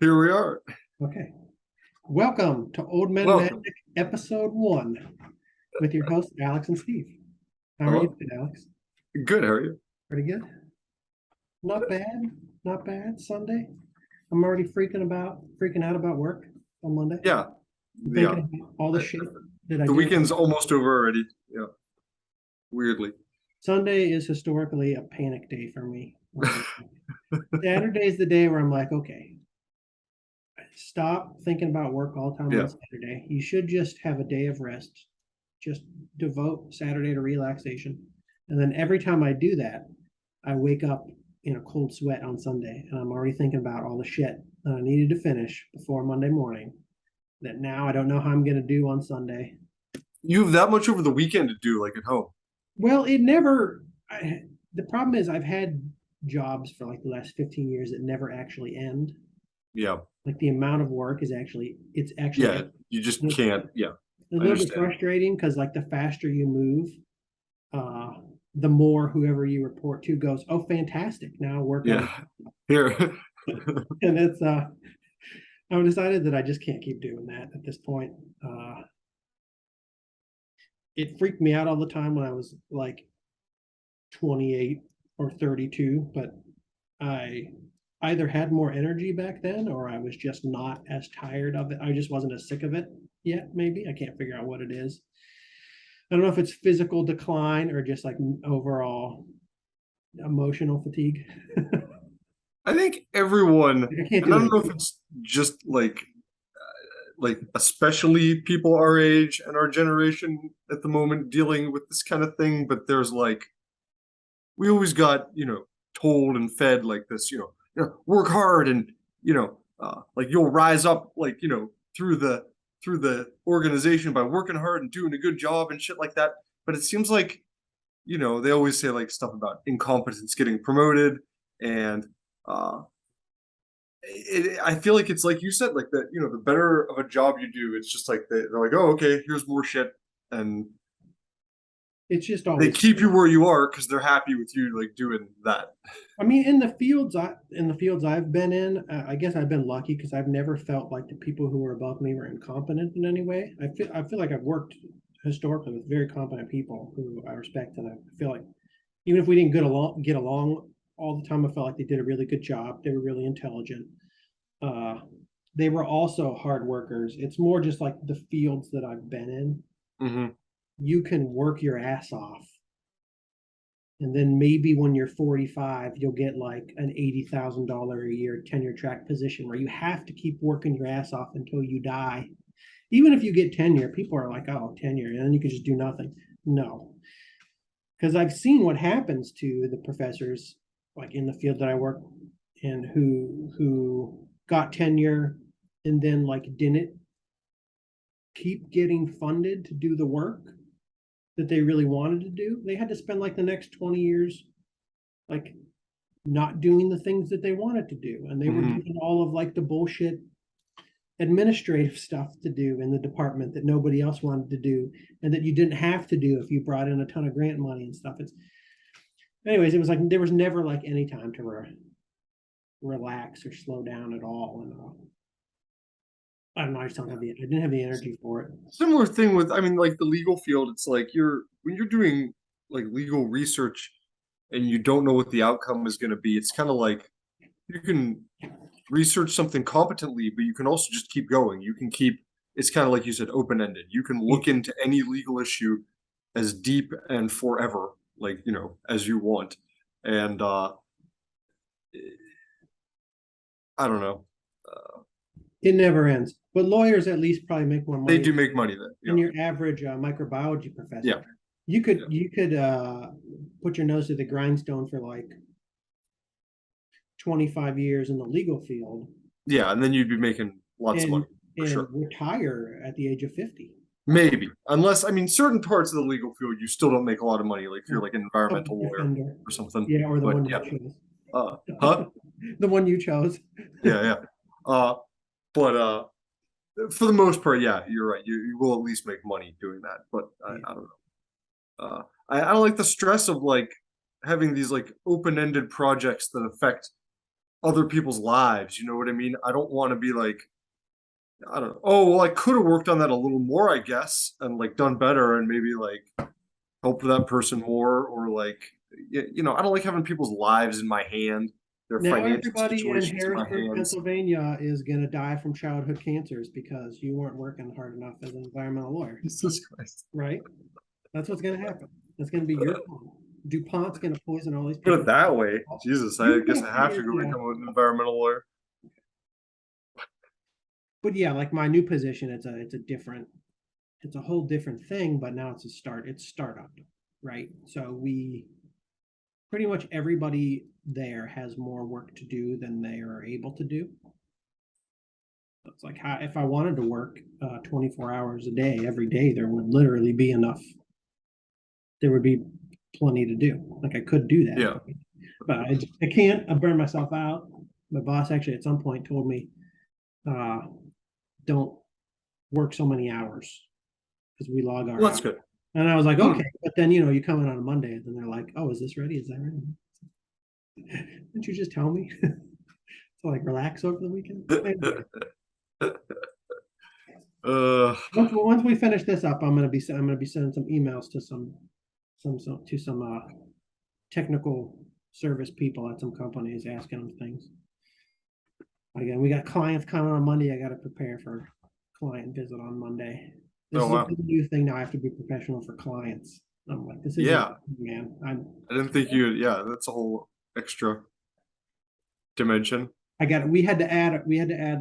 Here we are. Okay. Welcome to Old Men Welcome. Magic Episode 1 with your hosts, Alex and Steve. How are you Hello. today, Alex? Good. How are you? Pretty good? Not bad. Not bad. Sunday. I'm already freaking out about work on Monday. Yeah. I'm Yeah. thinking about all the shit that I The did. weekend's almost over already. Yeah. Weirdly. Sunday is historically a panic day for me. Saturday is the day where I'm like, okay, stop thinking about work all the time Yeah. on Saturday. You should just have a day of rest. Just devote Saturday to relaxation. And then every time I do that, I wake up in a cold sweat on Sunday and I'm already thinking about all the shit that I needed to finish before Monday morning that now I don't know how I'm going to do on Sunday. You have that much over the weekend to do, like at home. Well, the problem is I've had jobs for like the last 15 years that never actually end. Yeah. Like the amount of work it's actually Yeah. You just can't. Yeah. a I little bit understand. frustrating because like the faster you move, the more whoever you report to goes, oh, fantastic, now work on. Yeah. Here. And I've decided that I just can't keep doing that at this point. It freaked me out all the time when I was like 28 or 32, but I either had more energy back then or I was just not as tired of it. I just wasn't as sick of it yet, maybe. I can't figure out what it is. I don't know if it's physical decline or just like overall emotional fatigue. I think everyone, I can't and do I it. don't know if it's just like especially people our age and our generation at the moment dealing with this kind of thing, but there's like we always got, told and fed like this, work hard and, like you'll rise up like, through the organization by working hard and doing a good job and shit like that. But it seems like, they always say like stuff about incompetence getting promoted and I feel like it's like you said, like that, the better of a job you do, it's just like they're like, oh, okay, here's more shit. And It's just they always. keep you where you are because they're happy with you like doing that. I mean, in the fields I've been in, I guess I've been lucky because I've never felt like the people who were above me were incompetent in any way. I feel like I've worked historically with very competent people who I respect, and I feel like even if we didn't get along all the time, I felt like they did a really good job. They were really intelligent. Uh, they were also hard workers. It's more just like the fields that I've been in. Hmm. You can work your ass off, and then maybe when you're 45 you'll get like an $80,000 a year tenure track position where you have to keep working your ass off until you die. Even if you get tenure, people are like, oh, tenure, and then you can just do nothing. No, because I've seen what happens to the professors like in the field that I work in who got tenure and then like didn't keep getting funded to do the work that they really wanted to do. They had to spend like the next 20 years like not doing the things that they wanted to do. And they were given all of like the bullshit administrative stuff to do in the department that nobody else wanted to do and that you didn't have to do if you brought in a ton of grant money and stuff. It was like there was never like any time to relax or slow down at all. And I don't know, I didn't have the energy for it. Similar thing with, I mean, like the legal field, it's like when you're doing like legal research and you don't know what the outcome is going to be, it's kind of like you can research something competently, but you can also just keep going. You can it's kind of like you said, open-ended. You can look into any legal issue as deep and forever, like, as you want. And I don't know. It never ends. But lawyers at least probably make more They money do make money then. than your average microbiology professor. Yeah. You could put your nose to the grindstone for like 25 years in the legal field. Yeah, and then you'd be making lots of money for sure. Retire at the age of 50. Maybe, unless I mean, certain parts of the legal field you still don't make a lot of money. Like if you're like an environmental lawyer or something. Yeah, or the one yeah. you chose. Huh? The one you chose. Yeah. But for the most part, yeah, you're right. You will at least make money doing that. But I don't know. I don't like the stress of like having these like open-ended projects that affect other people's lives. You know what I mean? I don't want to be like, I don't know. Oh, well, I could have worked on that a little more, I guess, and like done better and maybe like helped that person more or like, I don't like having people's lives in my hand, their Now financial everybody in situations in my Harrisburg, hands. Pennsylvania is going to die from childhood cancers because you weren't working hard enough as an environmental lawyer, Jesus Christ. right? That's what's going to happen. That's going to be your fault. DuPont's going to poison all these Put people. it that way. Jesus, I You guess can't I have to figure go it out. become an environmental lawyer. But yeah, like my new position, it's a whole different thing, but now it's startup, right? So we pretty much everybody there has more work to do than they are able to do. It's like if I wanted to work 24 hours a day, every day, there would literally be enough. There would be plenty to do. Like I could do that. Yeah. But I can't. I burn myself out. My boss actually at some point told me, don't work so many hours because we log our Well, that's hours. good. And I was like, okay. But then, you come in on a Monday and then they're like, oh, is this ready? Is that ready? Didn't you just tell me? So like relax over the weekend. Anyway. Once we finish this up, I'm gonna be sending some emails to some technical service people at some companies asking them things. Again, we got clients coming on Monday. I got to prepare for client visit on Monday. This is a new thing now. I have to be professional for clients. I'm like, this is man. I didn't think that's a whole extra dimension. We had to add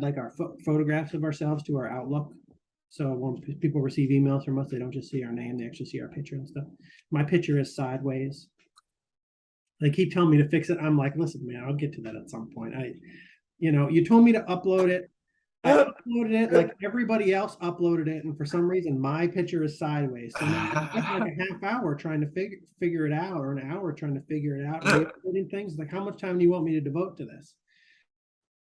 like our photographs of ourselves to our Outlook. So when people receive emails from us, they don't just see our name, they actually see our picture and stuff. My picture is sideways. They keep telling me to fix it. I'm like, listen, man, I'll get to that at some point. You told me to upload it. I uploaded it like everybody else uploaded it, and for some reason my picture is sideways. So now I spent like a half hour trying to figure it out, or an hour trying to figure it out, and uploading things. Like, how much time do you want me to devote to this?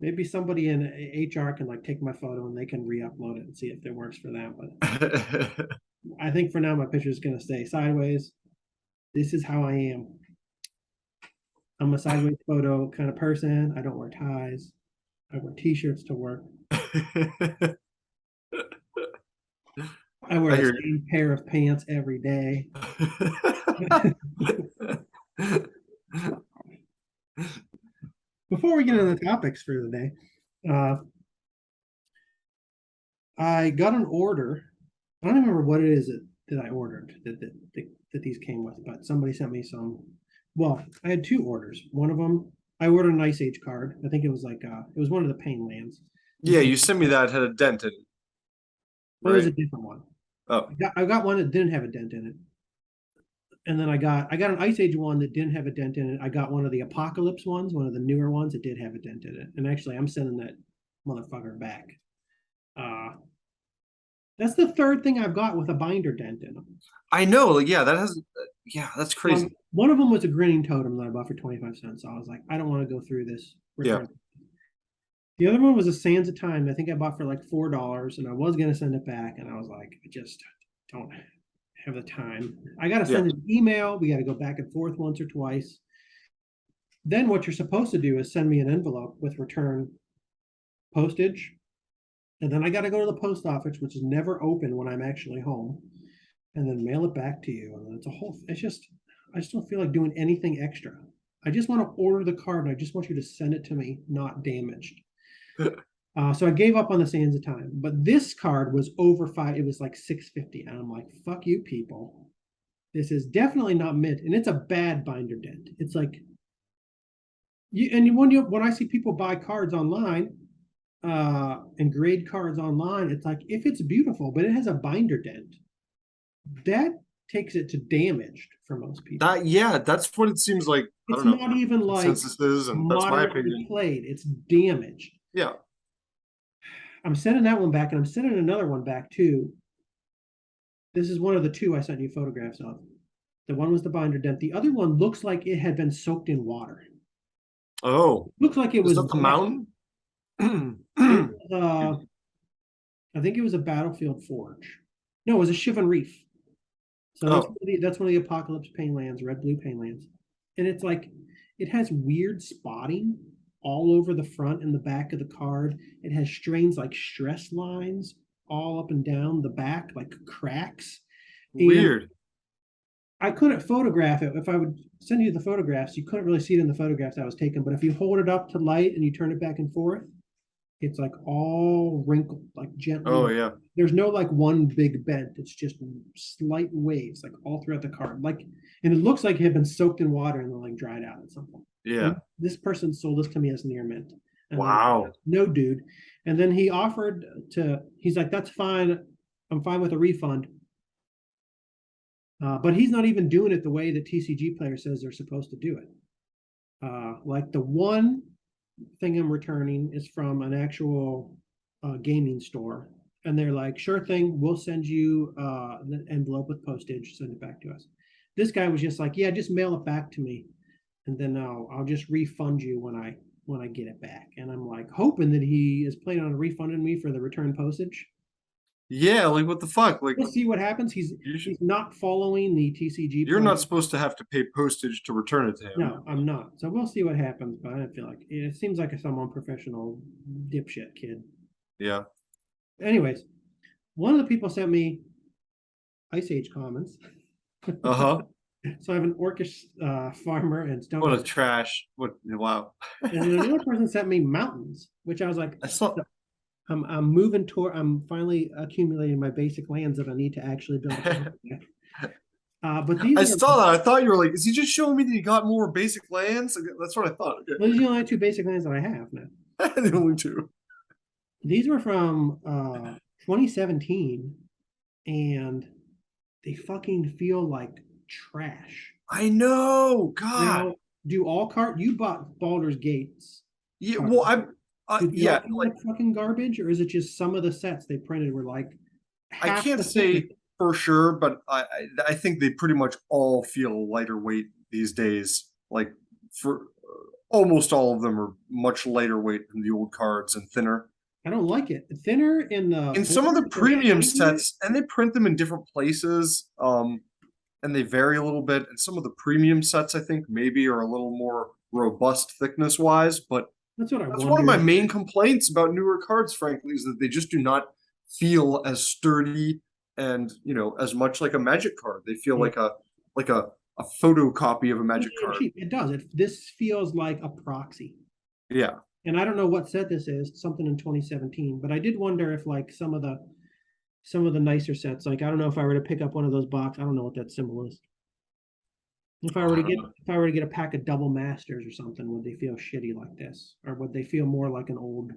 Maybe somebody in HR can like take my photo and they can re-upload it and see if it works for them. But I think for now my picture is gonna stay sideways. This is how I am. I'm a sideways photo kind of person. I don't wear ties. I wear t-shirts to work. I wear the same pair of pants every day. Before we get into the topics for the day, I got an order. I don't remember what it is that I ordered that these came with, but somebody sent me some. Well, I had two orders. One of them, I ordered an Ice Age card. I think it was like it was one of the Pain Lands. Yeah, you sent me that had a dent in it. Right? It was a different one. Oh, I got one that didn't have a dent in it. And then I got an Ice Age one that didn't have a dent in it. I got one of the Apocalypse ones, one of the newer ones that did have a dent in it. And actually, I'm sending that motherfucker back. That's the third thing I've got with a binder dent in them. I know. Yeah, that's crazy. One of them was a grinning totem that I bought for 25 cents. So I was like, I don't want to go through this. Yeah. The other one was a Sands of Time. I think I bought for like $4, and I was going to send it back. And I was like, I just don't have the time. I got to send an email. We got to go back and forth once or twice. Then what you're supposed to do is send me an envelope with return postage. And then I got to go to the post office, which is never open when I'm actually home, and then mail it back to you. And it's I just don't feel like doing anything extra. I just want to order the card, and I just want you to send it to me, not damaged. So I gave up on the Sands of Time, but this card was over $5. It was like $6.50, and I'm like, fuck you, people. This is definitely not mint, and it's a bad binder dent. It's like when I see people buy cards online and grade cards online, it's like, if it's beautiful but it has a binder dent, that takes it to damaged for most people. That's what it seems like. It's not even like consensus, and that's my opinion. Played. It's damaged. Yeah. I'm sending that one back, and I'm sending another one back too. This is one of the two I sent you photographs of. The one was the binder dent. The other one looks like it had been soaked in water. Oh. Looks like it was that the mountain? I think it was a Battlefield Forge. No, it was a Shivan Reef. So that's one of the Apocalypse Pain Lands, red blue Pain Lands. And it's like, it has weird spotting. all over the front and the back of the card. It has strange like stress lines all up and down the back, like cracks. And Weird. I couldn't photograph it. If I would send you the photographs, you couldn't really see it in the photographs I was taking. But if you hold it up to light and you turn it back and forth, it's like all wrinkled, like gently. Oh yeah. There's no like one big bent. It's just slight waves, like all throughout the card. Like, and it looks like it had been soaked in water and then like dried out at some point. Yeah. And this person sold this to me as near mint. And Wow. like, no, dude. And then he offered to. He's like, "That's fine. I'm fine with a refund." But he's not even doing it the way that TCG player says they're supposed to do it. Like the one thing I'm returning is from an actual gaming store. And they're like, sure thing, we'll send you the envelope with postage, send it back to us. This guy was just like, yeah, just mail it back to me. And then I'll just refund you when I get it back. And I'm like hoping that he is planning on refunding me for the return postage. Yeah, like what the fuck? Like We'll see what happens. He's not following the TCG. you're not supposed to have to pay postage to return it to him. No, I'm not. So we'll see what happens. But I feel like it seems like some unprofessional dipshit kid. Yeah. Anyways, one of the people sent me Ice Age comments. Uh-huh. So I have an Orcish farmer and stone. What a trash. What wow. And then another person sent me mountains, which I was like, I saw I'm moving toward. I'm finally accumulating my basic lands that I need to actually build. But these I saw that. I thought you were like, is he just showing me that he got more basic lands? That's what I thought. Okay. These are the only two basic lands that I have now. The only two. These were from 2017, and they fucking feel like trash. I know. God. Now, do all cart you bought Baldur's Gates? Yeah. Well, yeah. Like fucking garbage, or is it just some of the sets they printed were like? I can't say for sure, but I think they pretty much all feel lighter weight these days. Like for almost all of them are much lighter weight than the old cards and thinner. I don't like it. Thinner in some of the premium sets, and they print them in different places, and they vary a little bit. And some of the premium sets, I think, maybe are a little more robust thickness wise. But that's one of my main complaints about newer cards, frankly, is that they just do not feel as sturdy and as much like a Magic card. They feel like a photocopy of a Magic card. It does. This feels like a proxy. Yeah. And I don't know what set this is, something in 2017, but I did wonder if like some of the nicer sets, like I don't know if I were to pick up one of those boxes, I don't know what that symbol is. If I were to get a pack of double masters or something, would they feel shitty like this? Or would they feel more like an old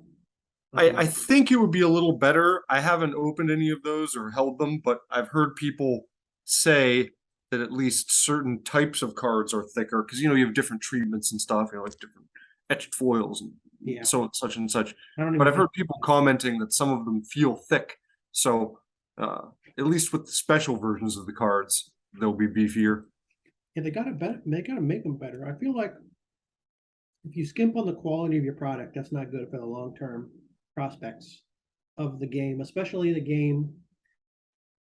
I think it would be a little better. I haven't opened any of those or held them, but I've heard people say that at least certain types of cards are thicker because you have different treatments and stuff, like different etched foils and so such and such. But I've heard people commenting that some of them feel thick. So at least with the special versions of the cards, they'll be beefier. Yeah, they gotta make them better. I feel like if you skimp on the quality of your product, that's not good for the long-term prospects of the game, especially the game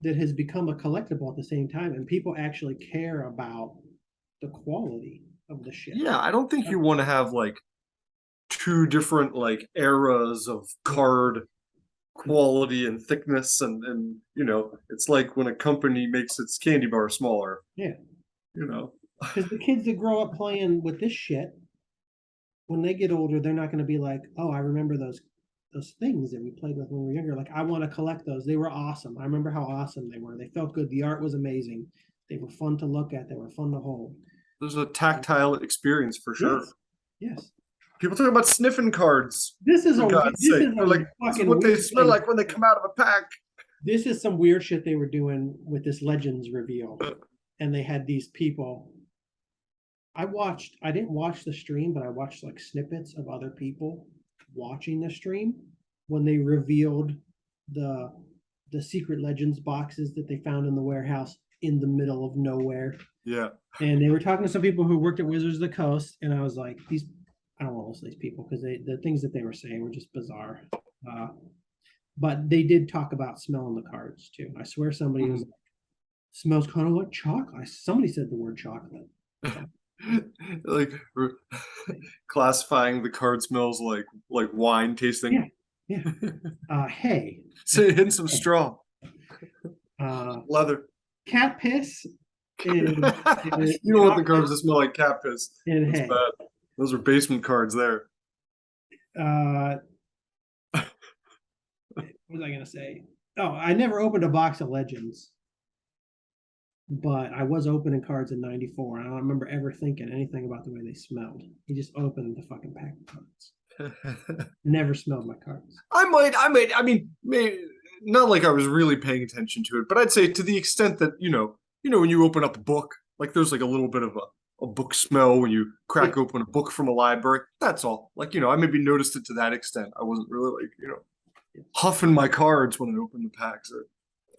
that has become a collectible at the same time, and people actually care about the quality of the shit. Yeah, I don't think you want to have like two different like eras of card quality and thickness, and it's like when a company makes its candy bar smaller. Yeah. Because the kids that grow up playing with this shit, when they get older, they're not going to be like, oh, I remember those things that we played with when we were younger. Like, I want to collect those. They were awesome. I remember how awesome they were. They felt good. The art was amazing. They were fun to look at. They were fun to hold. There's a tactile experience for sure. Yes. People talk about sniffing cards. This is what they smell like when they come out of a pack. This is some weird shit they were doing with this Legends reveal. And they had these people. I didn't watch the stream, but I watched like snippets of other people watching the stream when they revealed the secret Legends boxes that they found in the warehouse in the middle of nowhere. Yeah. And they were talking to some people who worked at Wizards of the Coast, and I was like, I don't want to listen to these people because the things that they were saying were just bizarre. But they did talk about smelling the cards too. I swear somebody was like, smells kind of like chocolate. Somebody said the word chocolate. Like classifying the card smells like wine tasting. Yeah, hay, Say hints of straw, uh, leather. cat piss, You and, don't want the cards that smell like cat piss. and That's hay. bad. Those are basement cards there. Uh, what was I gonna say? Oh, I never opened a box of Legends, but I was opening cards in '94. I don't remember ever thinking anything about the way they smelled. You just opened the fucking pack of cards. Never smelled my cards. I mean, not like I was really paying attention to it, but I'd say to the extent that, when you open up a book, like there's like a little bit of a book smell when you crack open a book from a library. That's all. Like, I maybe noticed it to that extent. I wasn't really like, huffing my cards when I opened the packs or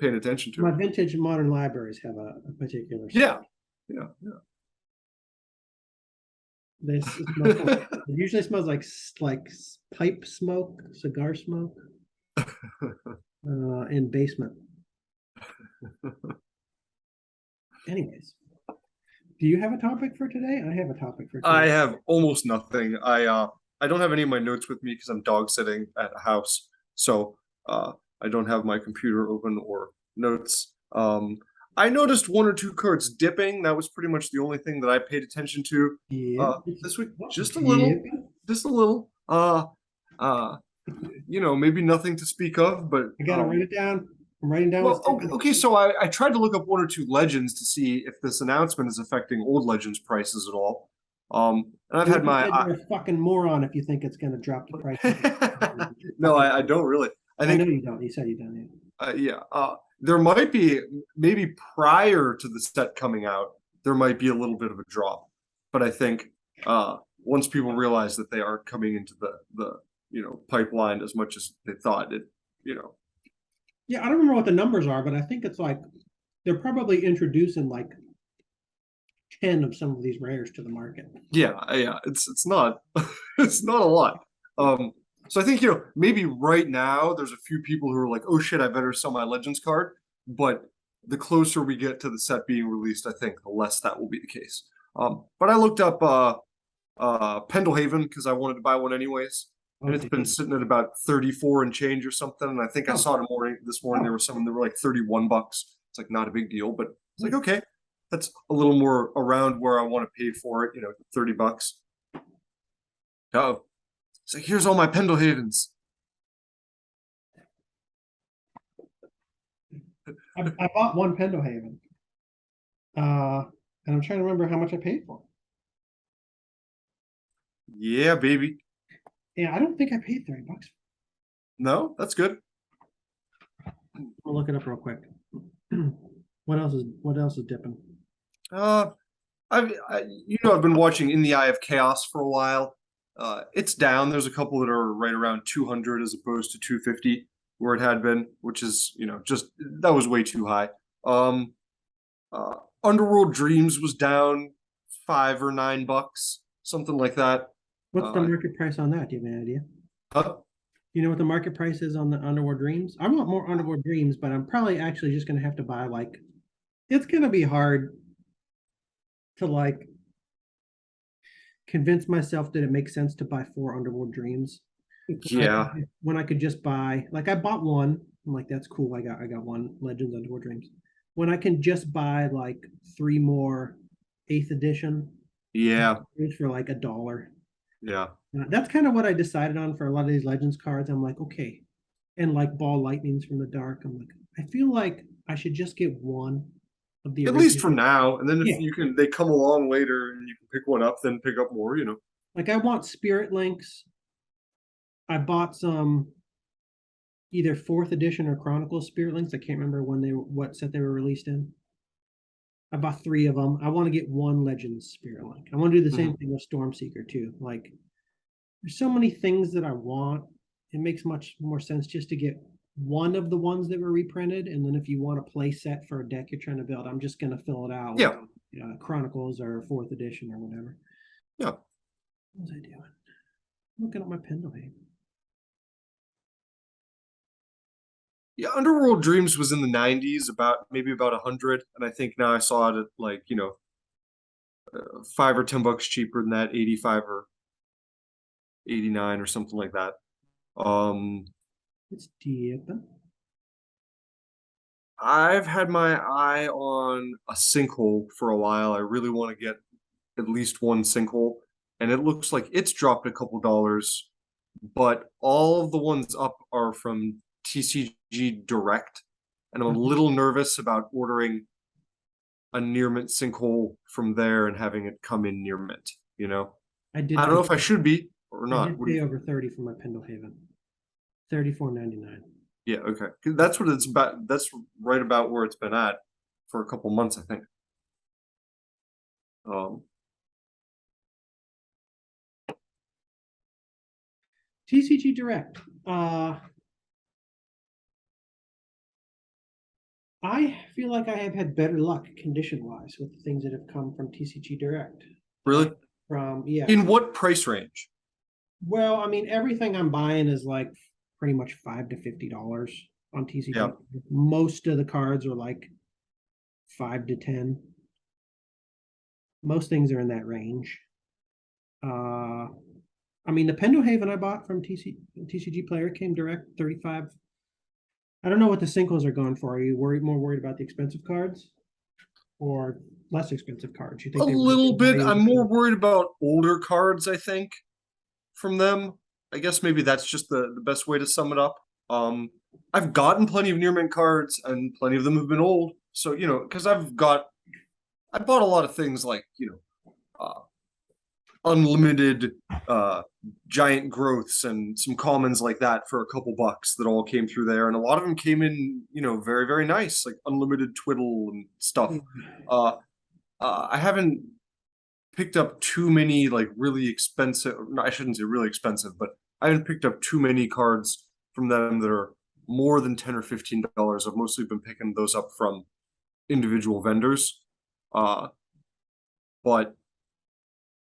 paying attention to My it. vintage and modern libraries have a particular Yeah. Yeah. This it usually smells like pipe smoke, cigar smoke, in basement. Anyways, do you have a topic for today? I have a topic for today. I have almost nothing. I don't have any of my notes with me because I'm dog sitting at a house. So I don't have my computer open or notes. I noticed one or two cards dipping. That was pretty much the only thing that I paid attention to Yeah. this week. Just a little. Just a little. Maybe nothing to speak of, but I gotta write it down. I'm writing down. well, okay. So I tried to look up one or two legends to see if this announcement is affecting old legends prices at all. And I've had my You're a fucking moron if you think it's gonna drop the price. no, I don't really. I know think you don't. You said you don't. yeah. There might be maybe prior to the set coming out, there might be a little bit of a drop, but I think once people realize that they aren't coming into the pipeline as much as they thought it, Yeah, I don't remember what the numbers are, but I think it's like they're probably introducing like 10 of some of these rares to the market. Yeah, it's not it's not a lot. So I think maybe right now there's a few people who are like, oh shit, I better sell my Legends card. But the closer we get to the set being released, I think the less that will be the case. But I looked up Pendlehaven because I wanted to buy one anyways, and it's been sitting at about 34 and change or something. And I think I saw it this morning there were some that were like $31. It's like not a big deal, but it's like okay. That's a little more around where I want to pay for it, $30. Oh, so here's all my Pendlehavens. I bought one Pendlehaven. And I'm trying to remember how much I paid for it. Yeah, baby. Yeah, I don't think I paid $30. No, that's good. I'll look it up real quick. What else is dipping? I've been watching In the Eye of Chaos for a while. It's down. There's a couple that are right around 200 as opposed to 250 where it had been, which is just that was way too high. Underworld Dreams was down $5 or $9, something like that. What's the market price on that? Do you have any idea? You know what the market price is on the Underworld Dreams? I want more Underworld Dreams, but I'm probably actually just gonna have to buy it's gonna be hard to convince myself that it makes sense to buy 4 Underworld Dreams. Yeah. When I could just buy, I bought one. I'm like, that's cool. I got one Legends Underworld Dreams. When I can just buy 3 more 8th edition. Yeah. For $1. Yeah. That's kind of what I decided on for a lot of these Legends cards. I'm like, okay. And Ball Lightnings from the Dark. I'm like, I feel like I should just get one of the at least for now. And then if they come along later and you can pick one up, then pick up more, I want Spirit Links. I bought some either 4th edition or Chronicles Spirit Links. I can't remember what set they were released in. I bought 3 of them. I want to get one Legends Spirit Link. I want to do the same thing with Stormseeker too. There's so many things that I want. It makes much more sense just to get one of the ones that were reprinted, and then if you want a play set for a deck you're trying to build, I'm just gonna fill it out with Chronicles or 4th edition or whatever. Yeah. What was I doing? I'm looking at my Pendlehaven. Yeah, Underworld Dreams was in the 90s, maybe about 100, and I think now I saw it at $5 or $10 cheaper than that, 85 or 89 or something like that. It's deep. I've had my eye on a sinkhole for a while. I really want to get at least one sinkhole, and it looks like it's dropped a couple dollars, but all of the ones up are from TCG Direct, and I'm a little nervous about ordering a near mint sinkhole from there and having it come in near mint, you know? I I did don't know if I should be or I not. did What do pay you- over 30 for my Pendlehaven. $34.99. Yeah, okay. That's what it's about. That's right about where it's been at for a couple months, I think. TCG Direct. I feel like I have had better luck condition-wise with the things that have come from TCG Direct. Really? Yeah. In what price range? Well, I mean, everything I'm buying is like pretty much $5 to $50 on TCG. Yeah. Most of the cards are like 5 to 10. Most things are in that range. I mean, the Pendlehaven I bought from TCG Player came direct 35. I don't know what the sinkles are going for. Are you more worried about the expensive cards or less expensive cards? You A think they little bit. value I'm more worried about older cards, I think, from them. I guess maybe that's just the best way to sum it up. I've gotten plenty of near mint cards, and plenty of them have been old. So, you know, because I bought a lot of things like, you know, unlimited giant growths and some commons like that for a couple bucks that all came through there, and a lot of them came in, you know, very, very nice, like unlimited twiddle and stuff. I haven't picked up too many like really expensive, no, I shouldn't say really expensive, but I haven't picked up too many cards from them that are more than $10 or $15. I've mostly been picking those up from individual vendors. But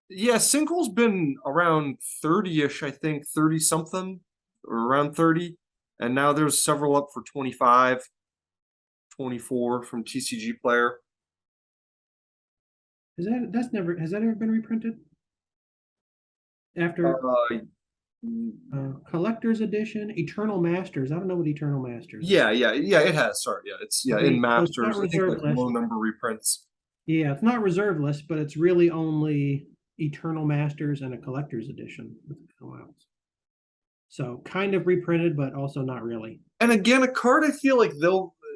yeah, Sinkle's been around 30-ish, I think, 30 something, or around 30. And now there's several up for 25, 24 from TCG Player. has that ever been reprinted? After Collector's Edition, Eternal Masters. I don't know what Eternal Masters is. Yeah, it has. Sorry, yeah, it's Okay, in so it's Masters. not I think reserve like list. low number reprints. Yeah, it's not reserve list, but it's really only Eternal Masters and a Collector's Edition. So kind of reprinted, but also not really. And again, a card I feel like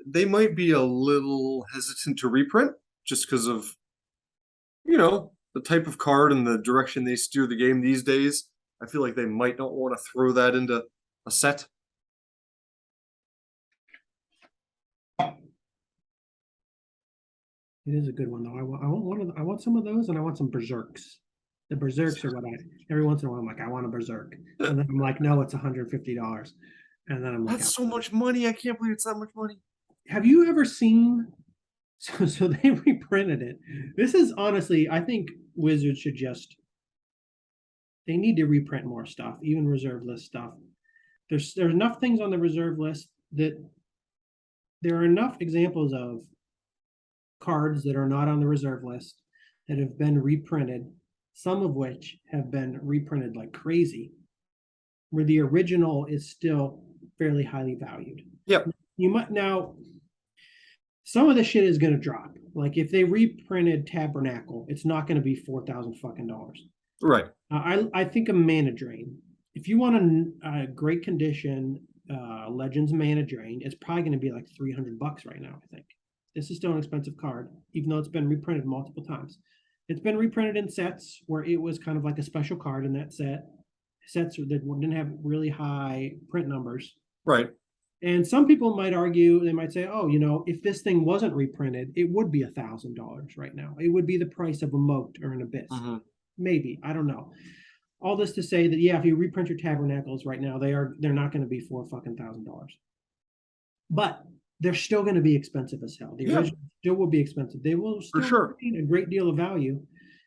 they might be a little hesitant to reprint just because of, you know, the type of card and the direction they steer the game these days. I feel like they might not want to throw that into a set. It is a good one though. I want some of those, and I want some berserks. The berserks are what every once in a while I'm like, I want a berserk, and then I'm like, no, it's $150, and then I'm like, That's so much money. I can't believe it's that much money. have you ever seen? So they reprinted it. This is honestly, I think Wizards should they need to reprint more stuff, even reserve list stuff. There's enough things on the reserve list that there are enough examples of cards that are not on the reserve list that have been reprinted, some of which have been reprinted like crazy, where the original is still fairly highly valued. Yep. You might now, some of the shit is going to drop. Like if they reprinted Tabernacle, it's not going to be $4,000 fucking dollars. Right. I think a Mana Drain. If you want a great condition Legends Mana Drain, it's probably going to be like $300 right now. I think this is still an expensive card, even though it's been reprinted multiple times. It's been reprinted in sets where it was kind of like a special card in that set. Sets that didn't have really high print numbers. Right. And some people might argue, they might say, oh, you know, if this thing wasn't reprinted, it would be $1,000 right now. It would be the price of a Moat or an Abyss. Mm-hmm. Maybe, I don't know. All this to say that, yeah, if you reprint your Tabernacles right now, they're not going to be $4,000. But they're still going to be expensive as hell. The original still will be expensive. They will still retain a great deal of value.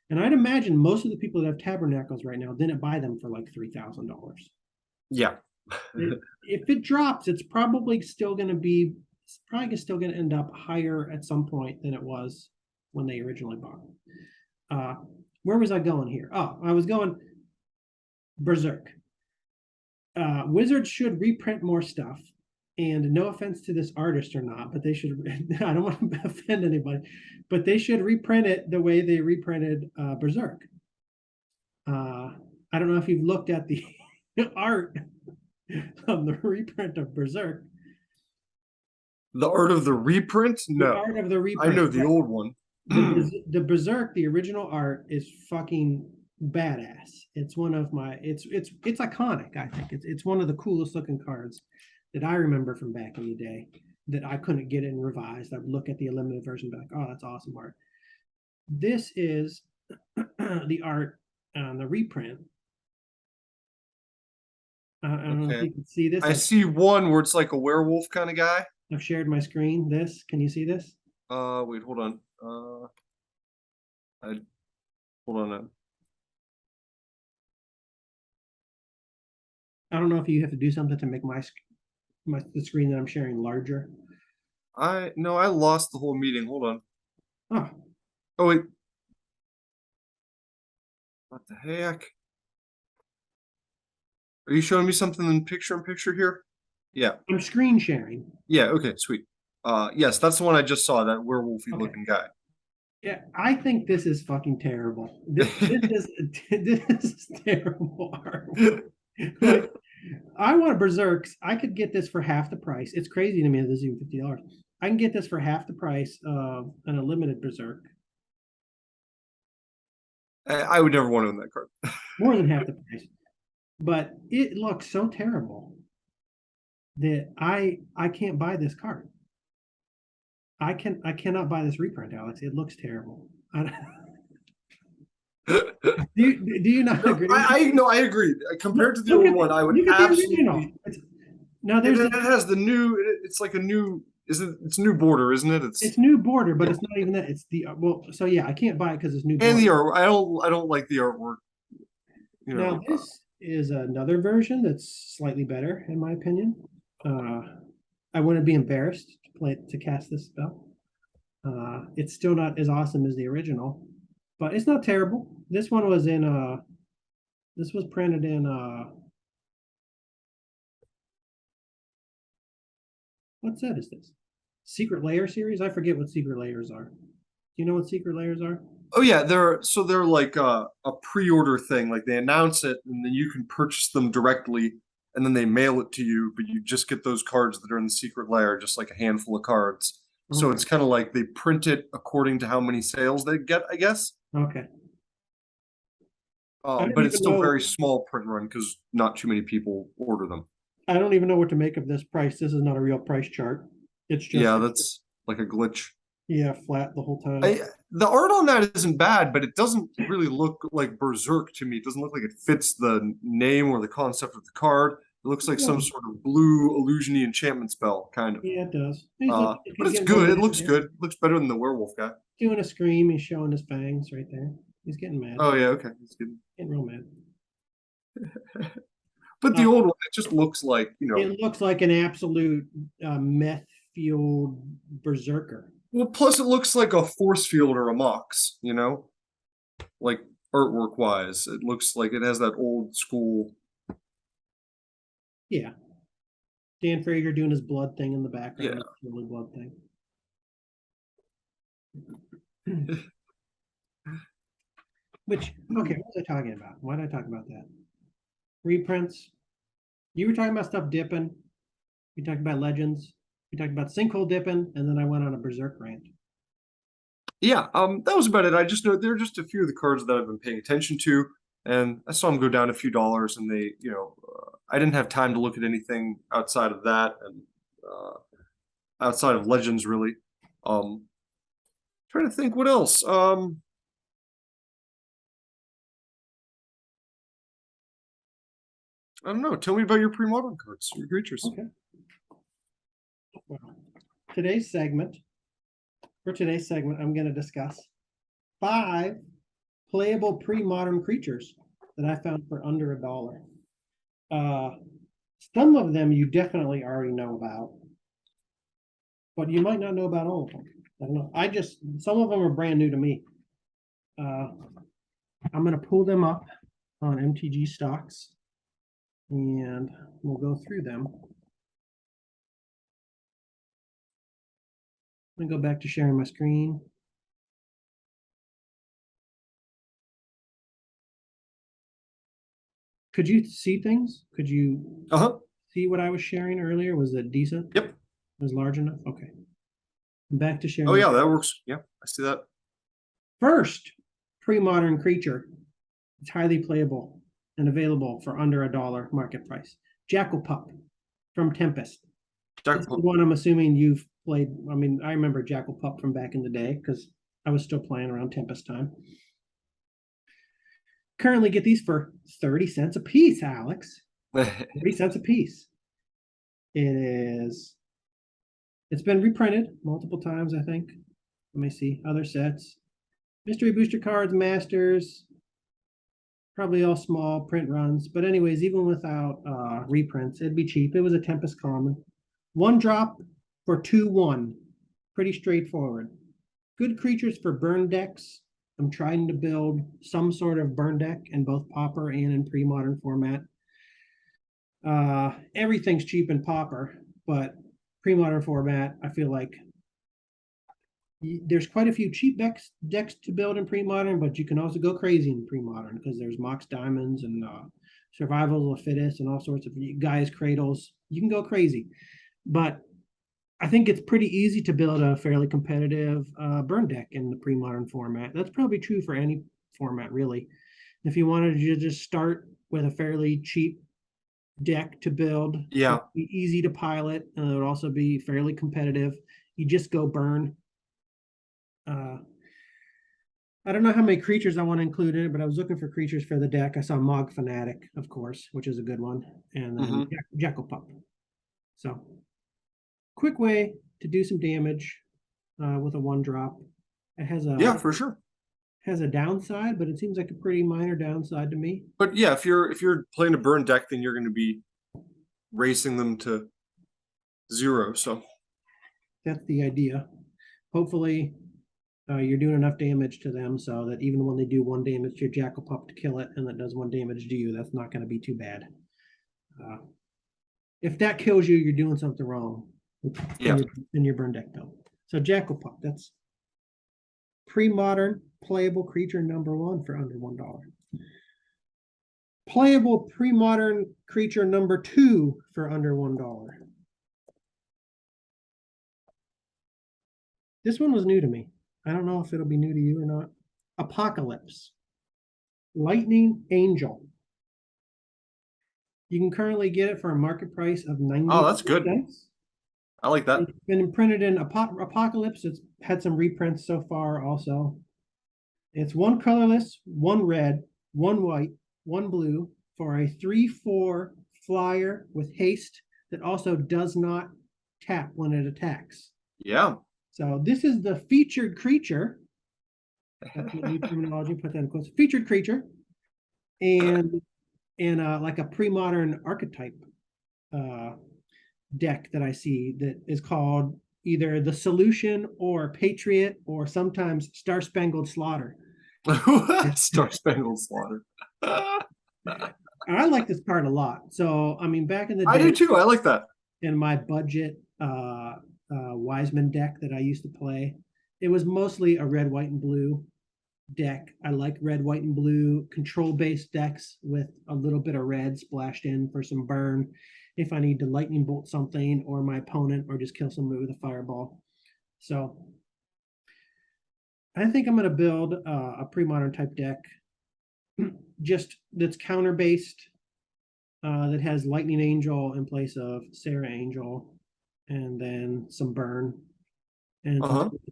And I'd imagine most of the people that have Tabernacles right now didn't buy them for like $3,000. Yeah. If it drops, it's probably still going to end up higher at some point than it was when they originally bought it. Where was I going here? Oh, I was going Berserk. Wizards should reprint more stuff. And no offense to this artist or not, but they should, I don't want to offend anybody, but they should reprint it the way they reprinted Berserk. I don't know if you've looked at the art of the reprint of Berserk. The art of the reprint? The No. art of the I reprint. know the old one. The Berserk, the original art is fucking badass. It's one of my, it's iconic. I think it's one of the coolest looking cards that I remember from back in the day that I couldn't get it in revised. I would look at the limited version, and be like, oh, that's awesome art. This is the art on the reprint. I don't know if you can see this. I see one where it's like a werewolf kind of guy. I've shared my screen. This, can you see this? Wait, hold on. Hold on. I don't know if you have to do something to make the screen that I'm sharing larger. No, I lost the whole meeting. Hold on. Oh, Oh wait. What the heck? Are you showing me something in picture here? Yeah. I'm screen sharing. Yeah, okay, sweet. Yes, that's the one I just saw, that werewolfy Okay. looking guy. Yeah, I think this is fucking terrible. This is terrible art. Like, I want Berserks. I could get this for half the price. It's crazy to me that this is even $50. I can get this for half the price of an unlimited Berserk. I would never want to own that card. More than half the price. But it looks so terrible that I can't buy this card. I cannot buy this reprint, Alex. It looks terrible. Do you not agree? I agree. Compared to the old one, I would absolutely. Now it has the new. It's like a new. It's new border, isn't it? It's new border, but it's not even that. It's the So yeah, I can't buy it because it's new border. And the art. I don't like the artwork. You know, now this is another version that's slightly better, in my opinion. I wouldn't be embarrassed to cast this spell. It's still not as awesome as the original, but it's not terrible. This one was in this was printed in what set is this? Secret Layer series? I forget what Secret Layers are. Do you know what Secret Layers are? Oh yeah, they're like a pre-order thing. Like they announce it, and then you can purchase them directly, and then they mail it to you. But you just get those cards that are in the secret layer, just like a handful of cards. Okay. So it's kind of like they print it according to how many sales they get, I guess. Okay. But it's still very small print run because not too many people order them. I don't even know what to make of this price. This is not a real price chart. It's just, yeah, that's like a glitch. Yeah, flat the whole time. The art on that isn't bad, but it doesn't really look like Berserk to me. It doesn't look like it fits the name or the concept of the card. It looks like some sort of blue illusion-y enchantment spell, kind of. Yeah, it does. But it's good. It looks good. It looks better than the werewolf guy. Doing a scream. He's showing his fangs right there. He's getting mad. Oh, yeah, okay. He's getting real mad. But the old one, it just looks like, you know. It looks like an absolute meth-fueled berserker. Well, plus it looks like a force field or a mox, you know? Like, artwork-wise. It looks like it has that old school... Yeah. Dan Fraser doing his blood thing in the background. Yeah. Really blood thing. Which, okay, what was I talking about? Why did I talk about that? Reprints. You were talking about stuff dipping. We talked about legends. We talked about sinkhole dipping, and then I went on a berserk rant. Yeah, that was about it. I just know there are just a few of the cards that I've been paying attention to, and I saw them go down a few dollars, and they, you know, I didn't have time to look at anything outside of that, and outside of legends, really. Trying to think what else. I don't know. Tell me about your pre-modern cards, your creatures. Okay. Well, for today's segment, I'm going to discuss 5 playable pre-modern creatures that I found for under $1. Some of them you definitely already know about, but you might not know about all of them. I don't know. Some of them are brand new to me. I'm going to pull them up on MTG stocks and we'll go through them. I'm going to go back to sharing my screen. Could you see things? Could you see what I was sharing earlier? Was it decent? Yep. It was large enough? Okay. I'm back to sharing. Oh yeah, that works. Yeah, I see that. First, pre-modern creature. It's highly playable and available for under $1 market price. Jackal Pup from Tempest. This is one I'm assuming you've played. I mean, I remember Jackal Pup from back in the day because I was still playing around Tempest time. Currently get these for 30 cents a piece, Alex. 30 cents a piece. It's been reprinted multiple times, I think. Let me see. Other sets. Mystery booster cards, masters. Probably all small print runs. But anyways, even without reprints, it'd be cheap. It was a Tempest common. 1 drop for 2/1. Pretty straightforward. Good creatures for burn decks. I'm trying to build some sort of burn deck in both Pauper and in pre-modern format. Everything's cheap in Pauper, but pre-modern format, I feel like there's quite a few cheap decks to build in pre-modern, but you can also go crazy in pre-modern because there's Mox Diamonds and Survival of the Fittest and all sorts of guys cradles. You can go crazy, but I think it's pretty easy to build a fairly competitive burn deck in the pre-modern format. That's probably true for any format, really. If you wanted to just start with a fairly cheap deck to build, yeah, it'd be easy to pilot, and it would also be fairly competitive. You just go burn. I don't know how many creatures I want to include in it, but I was looking for creatures for the deck. I saw Mog Fanatic, of course, which is a good one, and then Jackal Pup. So, quick way to do some damage with a 1 drop. It has a for sure. Has a downside, but it seems like a pretty minor downside to me. But yeah, if you're playing a burn deck, then you're going to be racing them to 0. So that's the idea. Hopefully, you're doing enough damage to them so that even when they do 1 damage to your Jackal Pup to kill it, and that does 1 damage to you, that's not going to be too bad. If that kills you, you're doing something wrong in your burn deck, though. So Jackal Pup, that's pre-modern playable creature number 1 for under $1. Playable pre-modern creature number 2 for under $1. This one was new to me. I don't know if it'll be new to you or not. Apocalypse. Lightning Angel. You can currently get it for a market price of 90 cents. Oh, that's good. I like that. It's been printed in Apocalypse. It's had some reprints so far also. It's 1 colorless, 1 red, 1 white, 1 blue for a 3/4 flyer with haste that also does not tap when it attacks. Yeah. So this is the featured creature. That's what new terminology, put that in quotes. Featured creature. And like a pre-modern archetype deck that I see that is called either the Solution or Patriot or sometimes Star Spangled Slaughter. Star Spangled Slaughter. I like this card a lot. So I mean, back in the day, I do too. I like that. In my budget Wiseman deck that I used to play, it was mostly a red, white, and blue deck. I like red, white, and blue control-based decks with a little bit of red splashed in for some burn if I need to lightning bolt something or my opponent or just kill somebody with a fireball. So I think I'm going to build a pre-modern type deck just that's counter-based that has Lightning Angel in place of Sarah Angel and then some burn and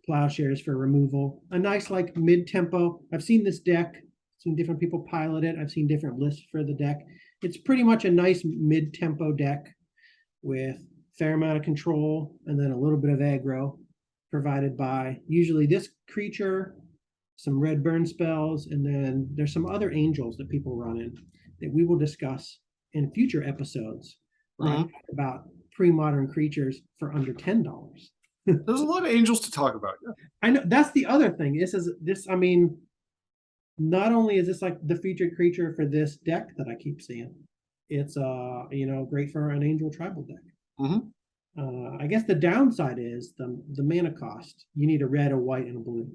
plowshares for removal. A nice like mid-tempo. I've seen this deck, seen different people pilot it. I've seen different lists for the deck. It's pretty much a nice mid-tempo deck with fair amount of control and then a little bit of aggro provided by usually this creature, some red burn spells, and then there's some other angels that people run in that we will discuss in future episodes where I talk about pre-modern creatures for under $10. There's a lot of angels to talk about. Yeah. I know that's the other thing. I mean, not only is this like the featured creature for this deck that I keep seeing, it's great for an Angel tribal deck. Mhm. I guess the downside is the mana cost. You need a red, a white, and a blue.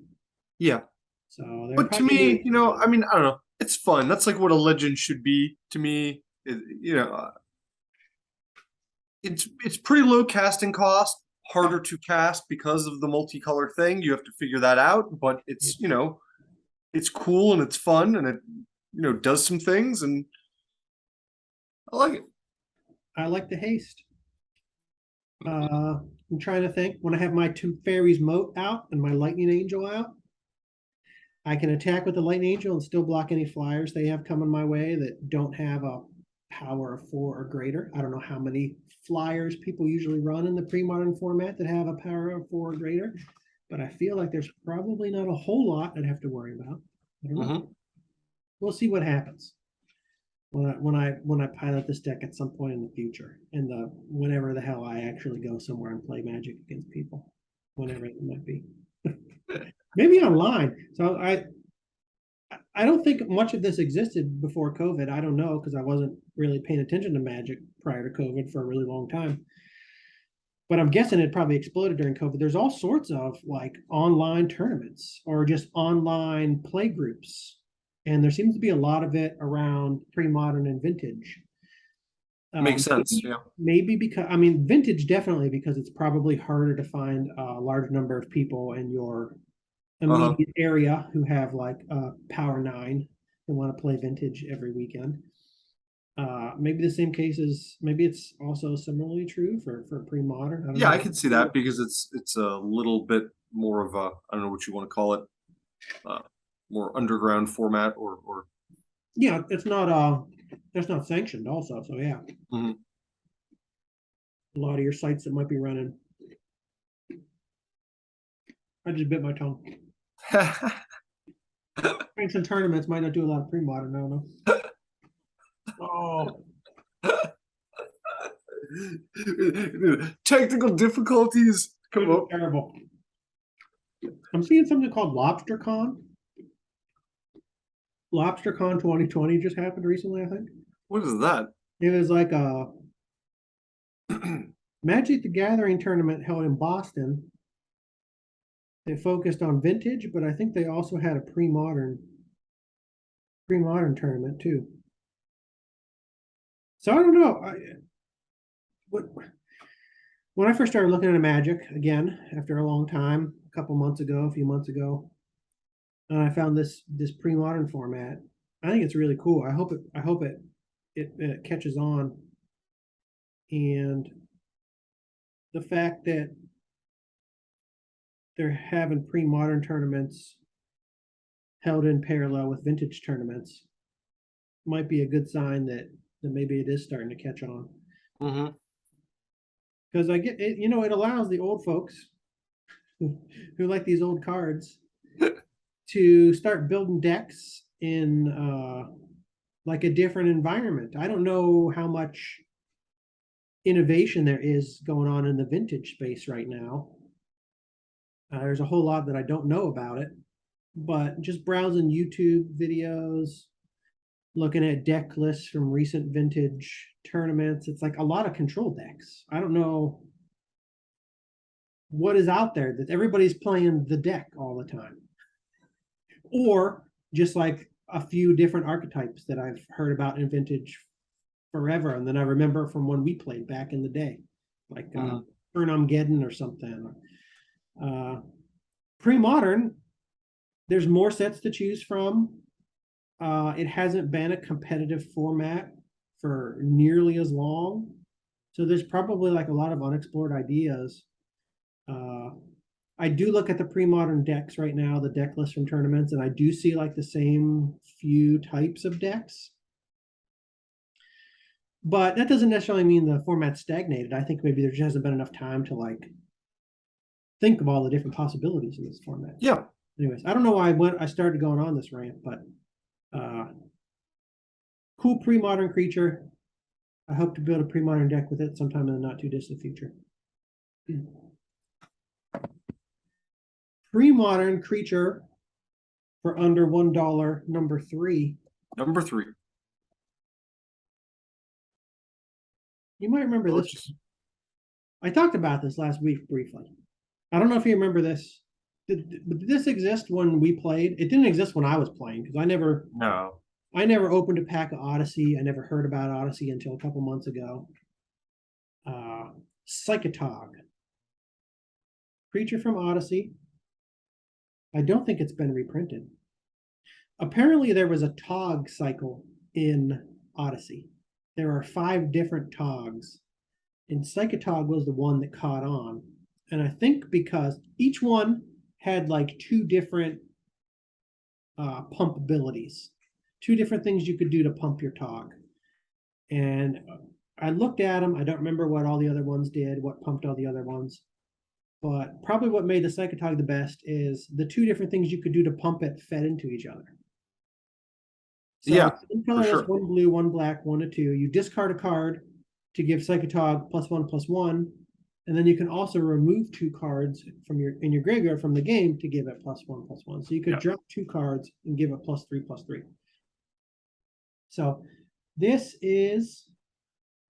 Yeah. So they're But to probably me, I mean, I don't know. It's fun. That's like what a legend should be to me. It's pretty low casting cost, harder to cast because of the multicolor thing. You have to figure that out, but it's cool and it's fun and it does some things and I like it. I like the haste. I'm trying to think when I have my two fairies moat out and my lightning angel out. I can attack with the lightning angel and still block any flyers they have coming my way that don't have a power of 4 or greater. I don't know how many flyers people usually run in the pre-modern format that have a power of 4 or greater, but I feel like there's probably not a whole lot I'd have to worry about. I don't know. Mhm. We'll see what happens when I pilot this deck at some point in the future, and whenever the hell I actually go somewhere and play Magic against people, whenever it might be. Maybe online. So I don't think much of this existed before COVID. I don't know because I wasn't really paying attention to Magic prior to COVID for a really long time. But I'm guessing it probably exploded during COVID. There's all sorts of like online tournaments or just online play groups. And there seems to be a lot of it around pre-modern and vintage. Makes sense. Yeah. Maybe because, I mean, vintage definitely because it's probably harder to find a large number of people in your immediate area who have like Power 9 and want to play vintage every weekend. Maybe the same cases, maybe it's also similarly true for pre-modern. I don't Yeah, know. I can see that because it's a little bit more of a, I don't know what you want to call it, uh, more underground format or Yeah, it's not sanctioned also. So yeah, Mhm. a lot of your sites that might be running. I just bit my tongue. Ranks and tournaments might not do a lot of pre-modern. I don't know. Oh, Technical difficulties come up. terrible. I'm seeing something called LobsterCon. LobsterCon 2020 just happened recently, I think. What is that? It was like a Magic the Gathering tournament held in Boston. They focused on vintage, but I think they also had a pre-modern tournament too. So I don't know. When I first started looking at Magic again after a long time, a few months ago, and I found this pre-modern format. I think it's really cool. I hope it catches on, and the fact that they're having pre-modern tournaments held in parallel with vintage tournaments might be a good sign that maybe it is starting to catch on. Mhm. Because I get it, it allows the old folks who like these old cards to start building decks in like a different environment. I don't know how much innovation there is going on in the vintage space right now. There's a whole lot that I don't know about it, but just browsing YouTube videos, looking at deck lists from recent vintage tournaments, it's like a lot of control decks. I don't know what is out there that everybody's playing the deck all the time, or just like a few different archetypes that I've heard about in vintage forever, and then I remember from when we played back in the day, like Ernamgeddon or something. Pre-modern, there's more sets to choose from. It hasn't been a competitive format for nearly as long, so there's probably like a lot of unexplored ideas. I do look at the pre-modern decks right now, the deck list from tournaments, and I do see like the same few types of decks. But that doesn't necessarily mean the format's stagnated. I think maybe there just hasn't been enough time to like think of all the different possibilities in this format. Yeah. Anyways, I don't know why I started going on this rant, but cool pre-modern creature. I hope to build a pre-modern deck with it sometime in the not too distant future. Pre-modern creature for under $1, number 3. Number 3. You might remember this. Purchase. I talked about this last week briefly. I don't know if you remember this. Did this exist when we played? It didn't exist when I was playing because I never opened a pack of Odyssey. I never heard about Odyssey until a couple months ago. Psychotog. Creature from Odyssey. I don't think it's been reprinted. Apparently there was a Tog cycle in Odyssey. There are 5 different Togs, and Psychotog was the one that caught on. And I think because each one had like 2 different pump abilities, 2 different things you could do to pump your Tog. And I looked at them. I don't remember what all the other ones did, what pumped all the other ones. But probably what made the Psychotog the best is the 2 different things you could do to pump it fed into each other. So Yeah, colorless, sure. 1 blue, 1 black, 1 to 2. You discard a card to give Psychotog +1/+1, and then you can also remove 2 cards from in your graveyard from the game to give it +1/+1. So you could drop 2 cards and give it +3/+3. So this is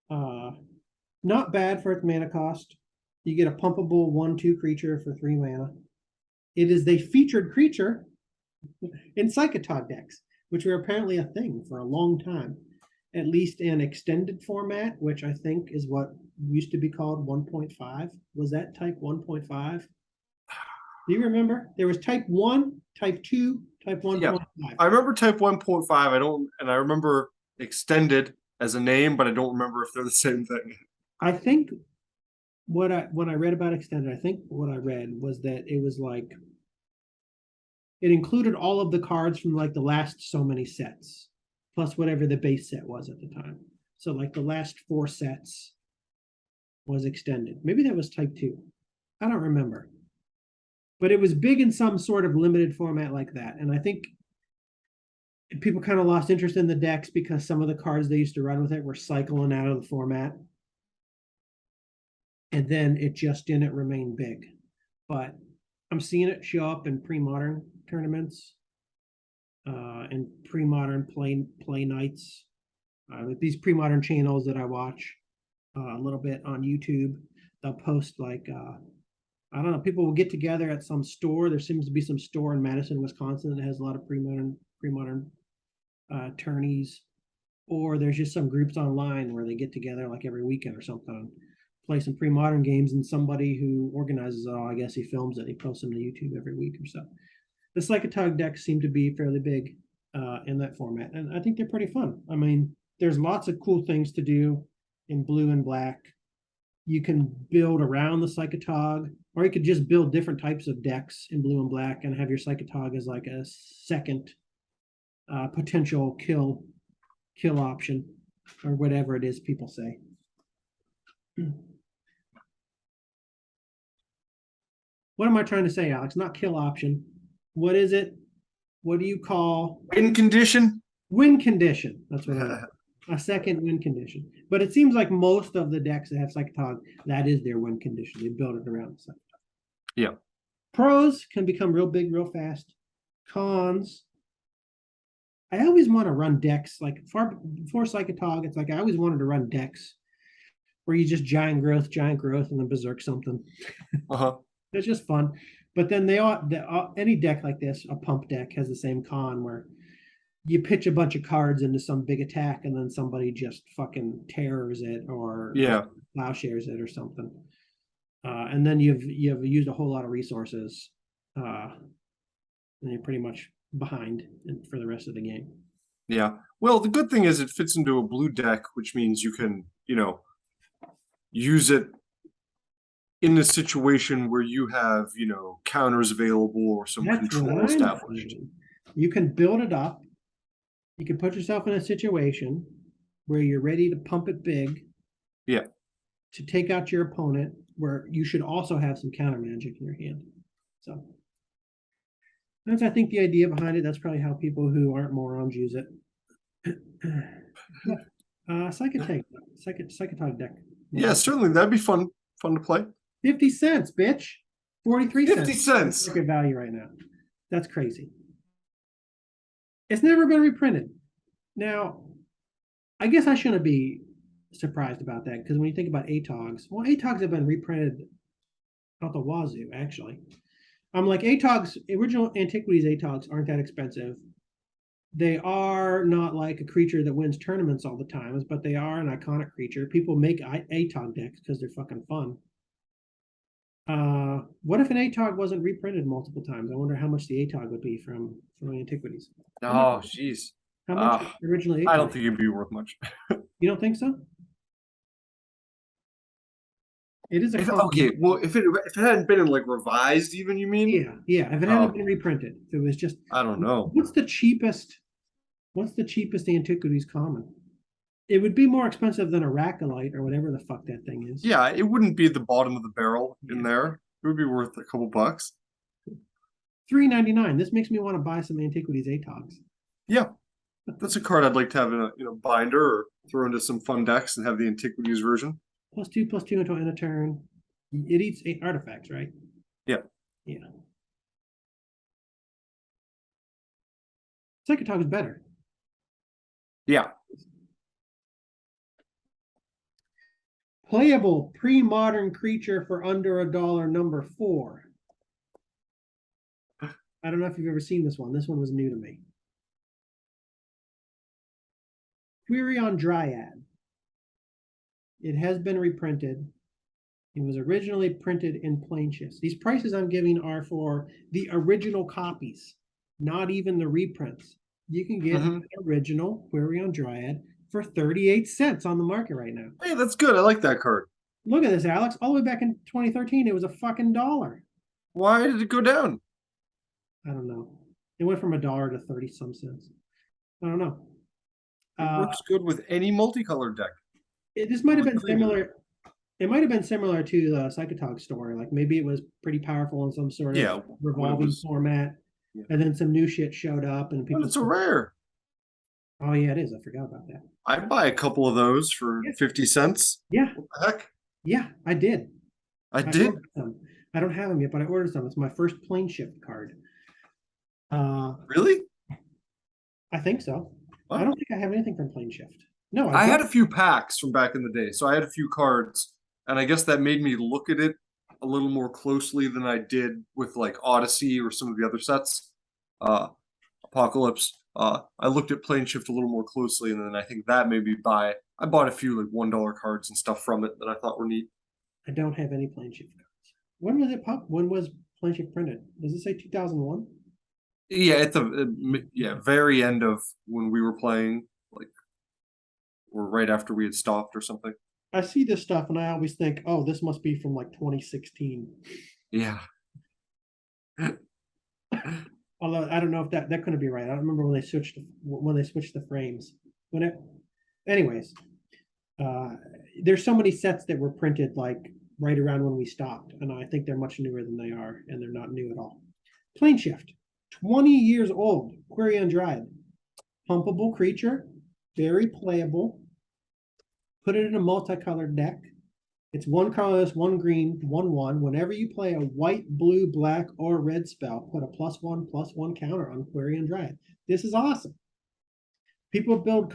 not bad for its mana cost. You get a pumpable 1/2 creature for 3 mana. It is a featured creature in Psychotog decks, which were apparently a thing for a long time, at least in extended format, which I think is what used to be called 1.5. Was that type 1.5? Do you remember? There was type 1, type 2, type 1.5. I remember type 1.5. I remember extended as a name, but I don't remember if they're the same thing. I think when I read about extended, I think what I read was that it was like it included all of the cards from like the last so many sets, plus whatever the base set was at the time. So like the last 4 sets was extended. Maybe that was type 2. I don't remember. But it was big in some sort of limited format like that. And I think people kind of lost interest in the decks because some of the cards they used to run with it were cycling out of the format. And then it just didn't remain big. But I'm seeing it show up in pre-modern tournaments and pre-modern play nights. With these pre-modern channels that I watch a little bit on YouTube, they'll post like I don't know, people will get together at some store. There seems to be some store in Madison, Wisconsin that has a lot of pre-modern tourneys, or there's just some groups online where they get together like every weekend or something, play some pre-modern games, and somebody who organizes it all, I guess he films it, he posts them to YouTube every week or so. The Psychotog decks seem to be fairly big in that format, and I think they're pretty fun. I mean, there's lots of cool things to do in blue and black. You can build around the Psychotog, or you could just build different types of decks in blue and black and have your Psychotog as like a second potential kill option, or whatever it is people say. What am I trying to say, Alex? Not kill option. What is it? What do you call win condition? Win condition. That's what I mean. A second win condition. But it seems like most of the decks that have Psychotog, that is their win condition. They build it around the Psychotog. Yeah. Pros can become real big real fast. Cons, I always want to run decks like far before Psychotog. It's like I always wanted to run decks where you just giant growth, and then berserk something. It's just fun. But then any deck like this, a pump deck, has the same con where you pitch a bunch of cards into some big attack and then somebody just fucking tears it or plowshares it or something. And then you've used a whole lot of resources, and you're pretty much behind for the rest of the game. Yeah. Well, the good thing is it fits into a blue deck, which means you can, use it in a situation where you have, counters available or some control established. You can build it up. You can put yourself in a situation where you're ready to pump it big. Yeah. To take out your opponent, where you should also have some counter magic in your hand. So that's, I think, the idea behind it. That's probably how people who aren't morons use it. Psychotog deck. Yeah, certainly. That'd be fun to play. 50 cents, bitch. 43 cents. 50 cents. Market value right now. That's crazy. It's never been reprinted. Now, I guess I shouldn't be surprised about that because when you think about ATOGs, well, ATOGs have been reprinted out the wazoo, actually. I'm like, ATOGs, original Antiquities ATOGs aren't that expensive. They are not like a creature that wins tournaments all the times, but they are an iconic creature. People make ATOG decks because they're fucking fun. What if an ATOG wasn't reprinted multiple times? I wonder how much the ATOG would be from Antiquities. Oh, jeez. How much originally I don't ATOG? think it'd be worth much. You don't think so? It is a Okay, well, if it hadn't been like revised, even you mean? yeah. If it hadn't been reprinted, if it was just I don't know. What's the cheapest Antiquities common? It would be more expensive than a Racolite or whatever the fuck that thing is. Yeah, it wouldn't be at the bottom of the barrel in Yeah. there. It would be worth a couple bucks. $3.99. This makes me want to buy some Antiquities ATOGs. Yeah, that's a card I'd like to have in a binder or throw into some fun decks and have the Antiquities version. +2/+2 until end of turn. It eats 8 artifacts, right? Yeah. Yeah. Psychotog is better. Yeah. Playable pre-modern creature for under $1, number 4. I don't know if you've ever seen this one. This one was new to me. Quirion Dryad. It has been reprinted. It was originally printed in plain shifts. These prices I'm giving are for the original copies, not even the reprints. You can get an original Quirion Dryad for 38 cents on the market right now. Hey, that's good. I like that card. Look at this, Alex. All the way back in 2013, it was a fucking $1. Why did it go down? I don't know. It went from $1 to 30 some cents. I don't know. It works good with any multicolored deck. This might have been similar. It might have been similar to the Psychotog story. Like maybe it was pretty powerful in some sort of revolving format, and then some new shit showed up, and people. But it's a rare. Oh yeah, it is. I forgot about that. I'd buy a couple of those for 50 cents. Yeah. What the heck? Yeah, I did. I did. I don't have them yet, but I ordered some. It's my first plane shift card. Really? I think so. What? I don't think I have anything from plane shift. No, I had a few packs from back in the day, so I had a few cards, and I guess that made me look at it a little more closely than I did with like Odyssey or some of the other sets. Apocalypse. I looked at plane shift a little more closely, and then I think that made me buy. I bought a few like $1 cards and stuff from it that I thought were neat. I don't have any plane shift cards. When was it pop? When was plane shift printed? Does it say 2001? Yeah, at the very end of when we were playing, like, or right after we had stopped or something. I see this stuff and I always think, oh, this must be from like 2016. Yeah. Although I don't know if that couldn't be right. I don't remember when they switched the frames. Anyways, there's so many sets that were printed like right around when we stopped, and I think they're much newer than they are, and they're not new at all. Plane shift, 20 years old, Quirion Dryad, pumpable creature, very playable. Put it in a multicolored deck. It's 1 colorless, 1 green, 1/1. Whenever you play a white, blue, black, or red spell, put a +1/+1 counter on Quirion Dryad. This is awesome. People build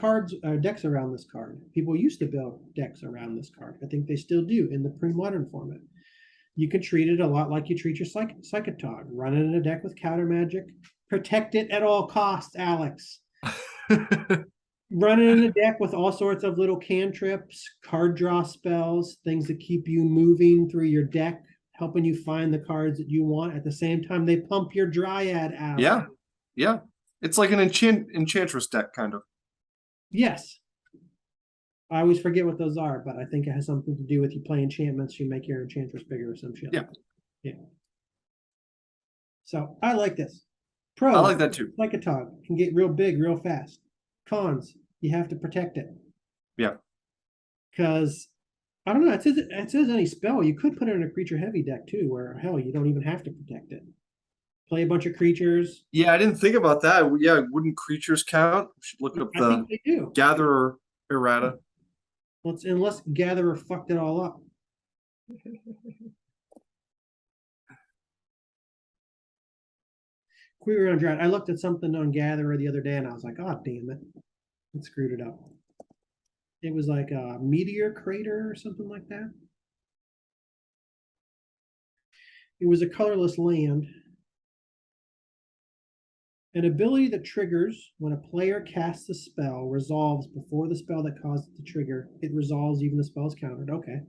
decks around this card. People used to build decks around this card. I think they still do in the pre-modern format. You can treat it a lot like you treat your Psychotog. Run it in a deck with counter magic. Protect it at all costs, Alex. Run it in a deck with all sorts of little cantrips, card draw spells, things that keep you moving through your deck, helping you find the cards that you want. At the same time, they pump your Dryad out. Yeah, yeah. It's like an Enchantress deck, kind of. Yes. I always forget what those are, but I think it has something to do with you play enchantments, you make your Enchantress bigger or some shit. Yeah. Yeah. So I like this. I like that too. Psychotog can get real big real fast. Cons, you have to protect it. Yeah. Because I don't know, it says any spell. You could put it in a creature heavy deck too, where hell, you don't even have to protect it. Play a bunch of creatures. Yeah, I didn't think about that. Yeah, wouldn't creatures count? We should look up the I think they do. Gatherer errata. Unless Gatherer fucked it all up. Query on Drought. I looked at something on Gatherer the other day and I was like, oh, damn it. It screwed it up. It was like a Meteor Crater or something like that. It was a colorless land. An ability that triggers when a player casts a spell resolves before the spell that caused it to trigger. It resolves even the spell is countered. Okay.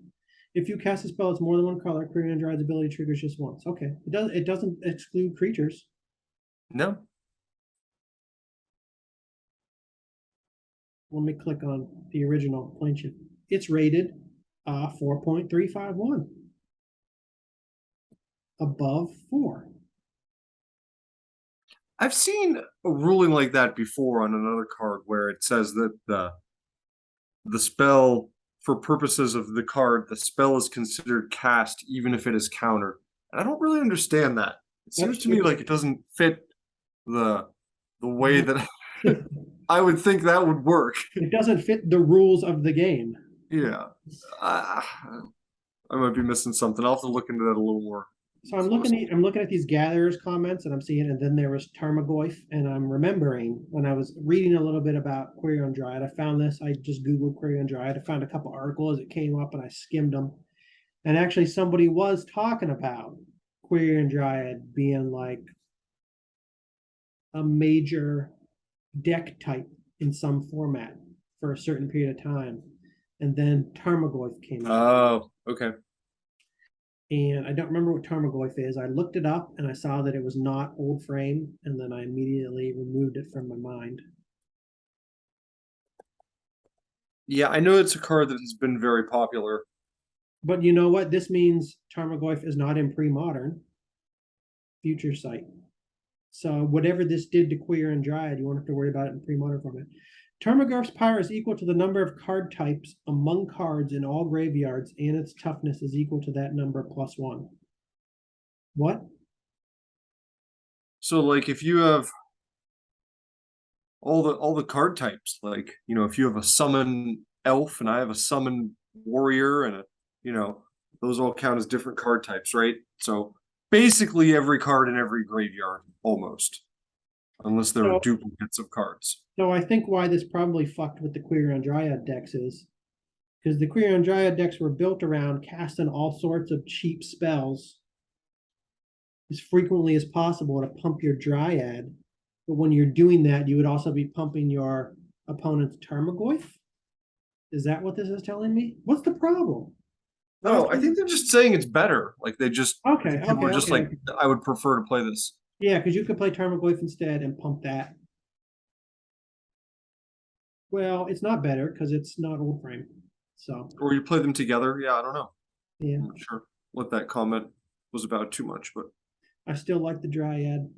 If you cast a spell that's more than one color, Query on Dryad's ability triggers just once. Okay. It doesn't exclude creatures. No. Let me click on the original Planeshift. It's rated 4.351. Above 4. I've seen a ruling like that before on another card where it says that the spell, for purposes of the card, the spell is considered cast even if it is countered. And I don't really understand that. It seems to me like it doesn't fit the way that I would think that would work. It doesn't fit the rules of the game. Yeah. I might be missing something. I'll have to look into that a little more. So I'm looking at these gatherers comments and I'm seeing, and then there was Tarmogoyf, and I'm remembering when I was reading a little bit about Query on Dryad, I found this. I just Googled Query on Dryad. I found a couple articles that came up and I skimmed them. And actually somebody was talking about Query on Dryad being like a major deck type in some format for a certain period of time. And then Tarmogoyf came out. Oh, okay. And I don't remember what Tarmogoyf is. I looked it up and I saw that it was not old frame, and then I immediately removed it from my mind. Yeah, I know it's a card that has been very popular. But you know what? This means Tarmogoyf is not in Premodern Future Sight. So whatever this did to Queer and Dryad, you won't have to worry about it in Premodern format. Tarmogoyf's power is equal to the number of card types among cards in all graveyards, and its toughness is equal to that number +1. What? So like if you have all the card types, like, you know, if you have a summon elf and I have a summon warrior and those all count as different card types, right? So basically every card in every graveyard, almost. Unless there are duplicates of cards. So I think why this probably fucked with the Query on Dryad decks is because the Query on Dryad decks were built around casting all sorts of cheap spells as frequently as possible to pump your Dryad. But when you're doing that, you would also be pumping your opponent's Tarmogoyf. Is that what this is telling me? What's the problem? No, I think they're just saying it's better. Like they just people are just like, I would prefer to play this. Yeah, because you could play Tarmogoyf instead and pump that. Well, it's not better because it's not old frame. So. Or you play them together. Yeah, I don't know. Yeah. I'm not sure what that comment was about too much, but I still like the Dryad.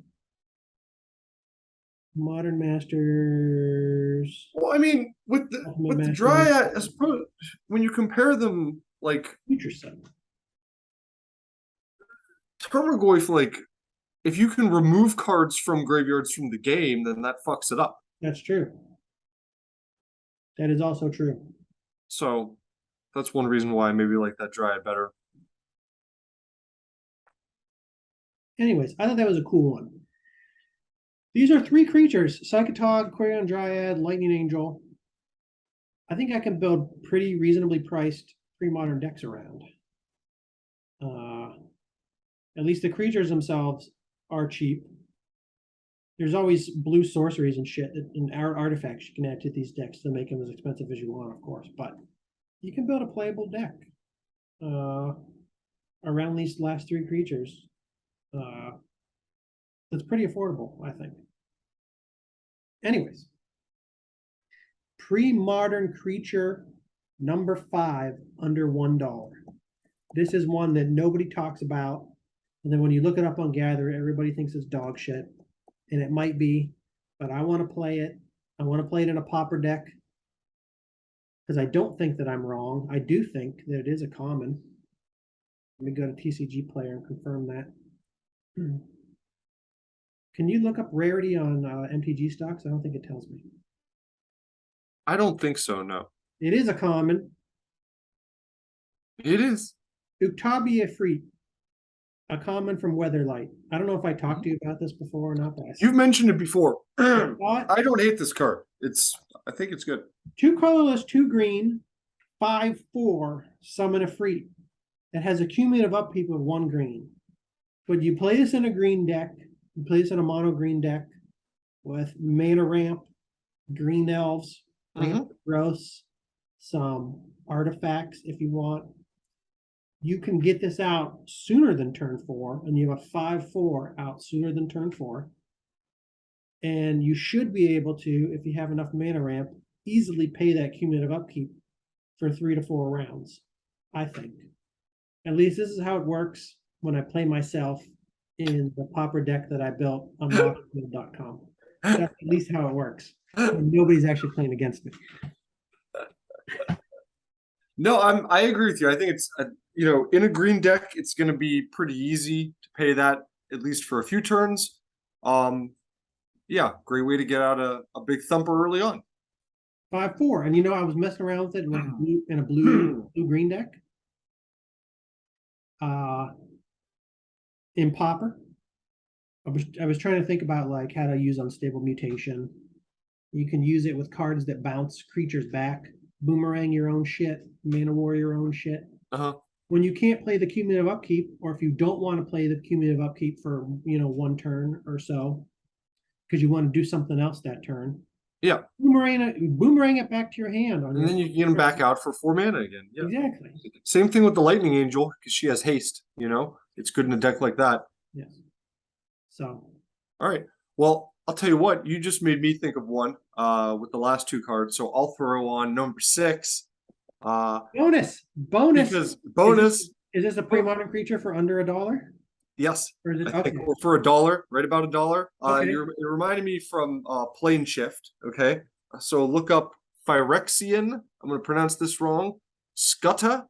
Modern Masters. Well, I mean, with the Dryad, I suppose when you compare them, like Future Sight. Tarmogoyf, like if you can remove cards from graveyards from the game, then that fucks it up. That's true. That is also true. So that's one reason why I maybe like that Dryad better. Anyways, I thought that was a cool one. These are 3 creatures: Psychotog, Query on Dryad, Lightning Angel. I think I can build pretty reasonably priced pre-modern decks around. At least the creatures themselves are cheap. There's always blue sorceries and shit and artifacts you can add to these decks to make them as expensive as you want, of course. But you can build a playable deck around these last 3 creatures. That's pretty affordable, I think. Anyways, pre-modern creature number 5 under $1. This is one that nobody talks about, and then when you look it up on Gather, everybody thinks it's dog shit, and it might be, but I want to play it. I want to play it in a pauper deck because I don't think that I'm wrong. I do think that it is a common. Let me go to TCG Player and confirm that. Can you look up rarity on MTG stocks? I don't think it tells me. I don't think so, no. It is a common. It is. Uktabi Efreet. A comment from Weatherlight. I don't know if I talked to you about this before or not, but You've mentioned it before. What? I don't hate this card. I think it's good. 2 colorless, 2 green, 5/4, summon a free. It has a cumulative upkeep of 1 green. But you play this in a green deck, you play this in a mono green deck with mana ramp, green elves, growths, some artifacts if you want. You can get this out sooner than turn 4, and you have a 5/4 out sooner than turn 4. And you should be able to, if you have enough mana ramp, easily pay that cumulative upkeep for 3 to 4 rounds, I think. At least this is how it works when I play myself in the pauper deck that I built on mockfield.com. That's at least how it works. And nobody's actually playing against me. No, I agree with you. I think it's in a green deck, it's going to be pretty easy to pay that at least for a few turns. Yeah, great way to get out a big thumper early on. 5/4, and I was messing around with it in a blue green deck. In Pauper, I was trying to think about like how to use Unstable Mutation. You can use it with cards that bounce creatures back, boomerang your own shit, mana war your own shit. When you can't play the cumulative upkeep, or if you don't want to play the cumulative upkeep for 1 turn or so, because you want to do something else that turn. Yeah. Boomerang it back to your hand. And then you can get them back out for 4 mana again. Yeah. Exactly. Same thing with the Lightning Angel, because she has haste, It's good in a deck like that. Yes. So. All right. Well, I'll tell you what, you just made me think of one with the last 2 cards. So I'll throw on number 6. Bonus. Because bonus. Is this a Premodern creature for under $1? Yes, or is it, I think for $1, right about $1. Okay. It reminded me from Plane Shift. Okay, so look up Phyrexian. I'm going to pronounce this wrong. Scutta,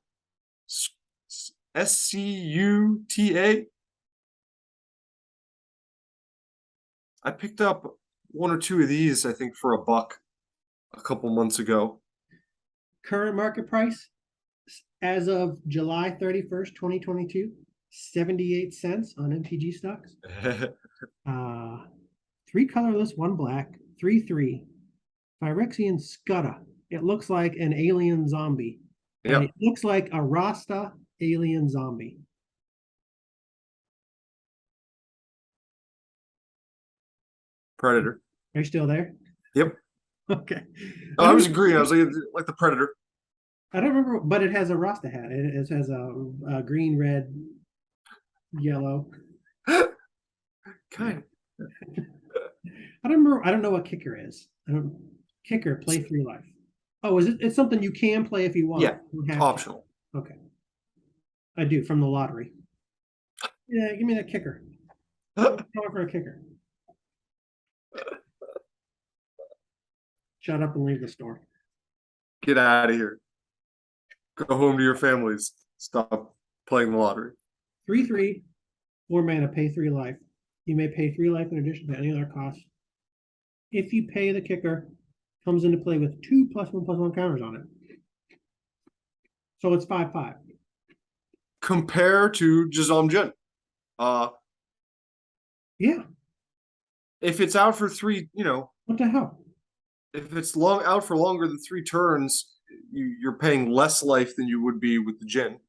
SCUTA. I picked up 1 or 2 of these, I think, for $1 a couple months ago. Current market price as of July 31st, 2022. 78 cents on MTG stocks. 3 colorless, 1 black, 3/3. Phyrexian Scutta. It looks like an alien zombie. Yeah. It looks like a Rasta alien zombie. Predator. Are you still there? Yep. Okay. Oh, I was agreeing. I was like the Predator. I don't remember, but it has a Rasta hat. It has a green, red, yellow. Kind of. I don't remember. I don't know what kicker is. Kicker, play 3 life. Oh, is it? It's something you can play if you want. Yeah, it's optional. Okay. I do, from the lottery. Yeah, give me that kicker. Time for a kicker. Shut up and leave the store. Get out of here. Go home to your families. Stop playing the lottery. 3/3, 4 mana, pay 3 life. You may pay 3 life in addition to any other cost. If you pay the kicker, comes into play with 2 +1/+1 counters on it. So it's 5/5. Compare to Jazam Jin. Yeah. If it's out for 3, What the hell? if it's out for longer than 3 turns, you're paying less life than you would be with the Jin.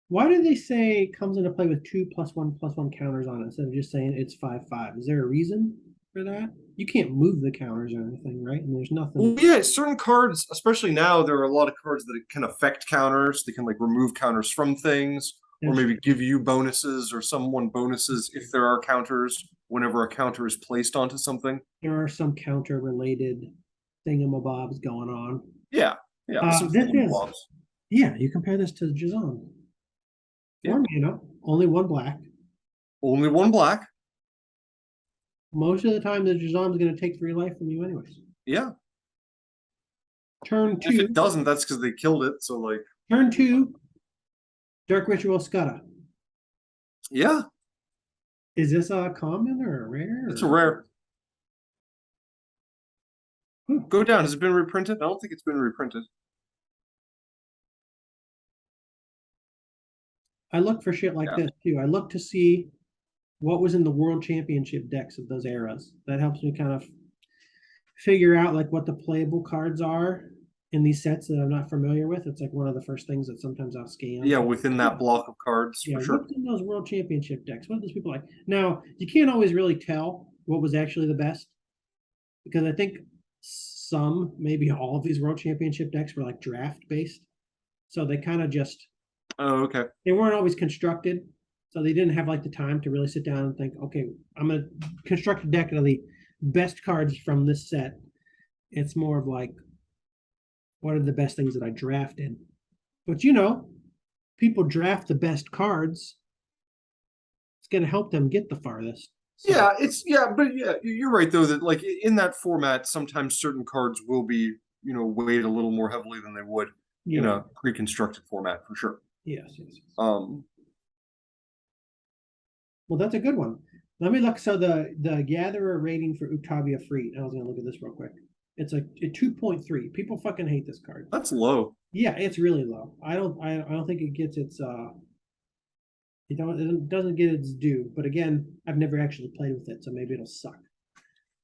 Why do they say it comes into play with 2 +1/+1 counters on it instead of just saying it's 5/5? Is there a reason for that? You can't move the counters or anything, right? And there's nothing. Well, yeah, certain cards, especially now, there are a lot of cards that can affect counters. They can like remove counters from things, or maybe give you bonuses or someone bonuses if there are counters whenever a counter is placed onto something. There are some counter related thingamabobs going on. Yeah. Yeah, you compare this to Jazam. 4 mana, only 1 black. Only 1 black. Most of the time, the Jazam is going to take 3 life from you, anyways. Yeah. Turn 2. If it doesn't, that's because they killed it. So, like. Turn 2. Dark Ritual Scutta. Yeah. Is this a common or a rare? It's a rare. Go down. Has it been reprinted? I don't think it's been reprinted. I look for shit like Yeah. this too. I look to see what was in the world championship decks of those eras. That helps me kind of figure out like what the playable cards are in these sets that I'm not familiar with. It's like one of the first things that sometimes I'll scan. Yeah, within that block of cards, Yeah, for sure. what's in those world championship decks? What are those people like? Now, you can't always really tell what was actually the best because I think some, maybe all of these world championship decks were like draft based. So they kind of just, Oh, okay. they weren't always constructed. So they didn't have like the time to really sit down and think, okay, I'm going to construct a deck of the best cards from this set. It's more of like, what are the best things that I drafted? But you know, people draft the best cards. It's going to help them get the farthest. So, Yeah, but yeah, you're right though that like in that format, sometimes certain cards will be, weighted a little more heavily than they would in yeah, a pre-constructed format for sure. yes. Um, Well, that's a good one. Let me look. So the Gatherer rating for Octavia Freed. I was going to look at this real quick. It's a 2.3. People fucking hate this card. that's low. Yeah, it's really low. I don't think it gets its it doesn't get its due. But again, I've never actually played with it, so maybe it'll suck.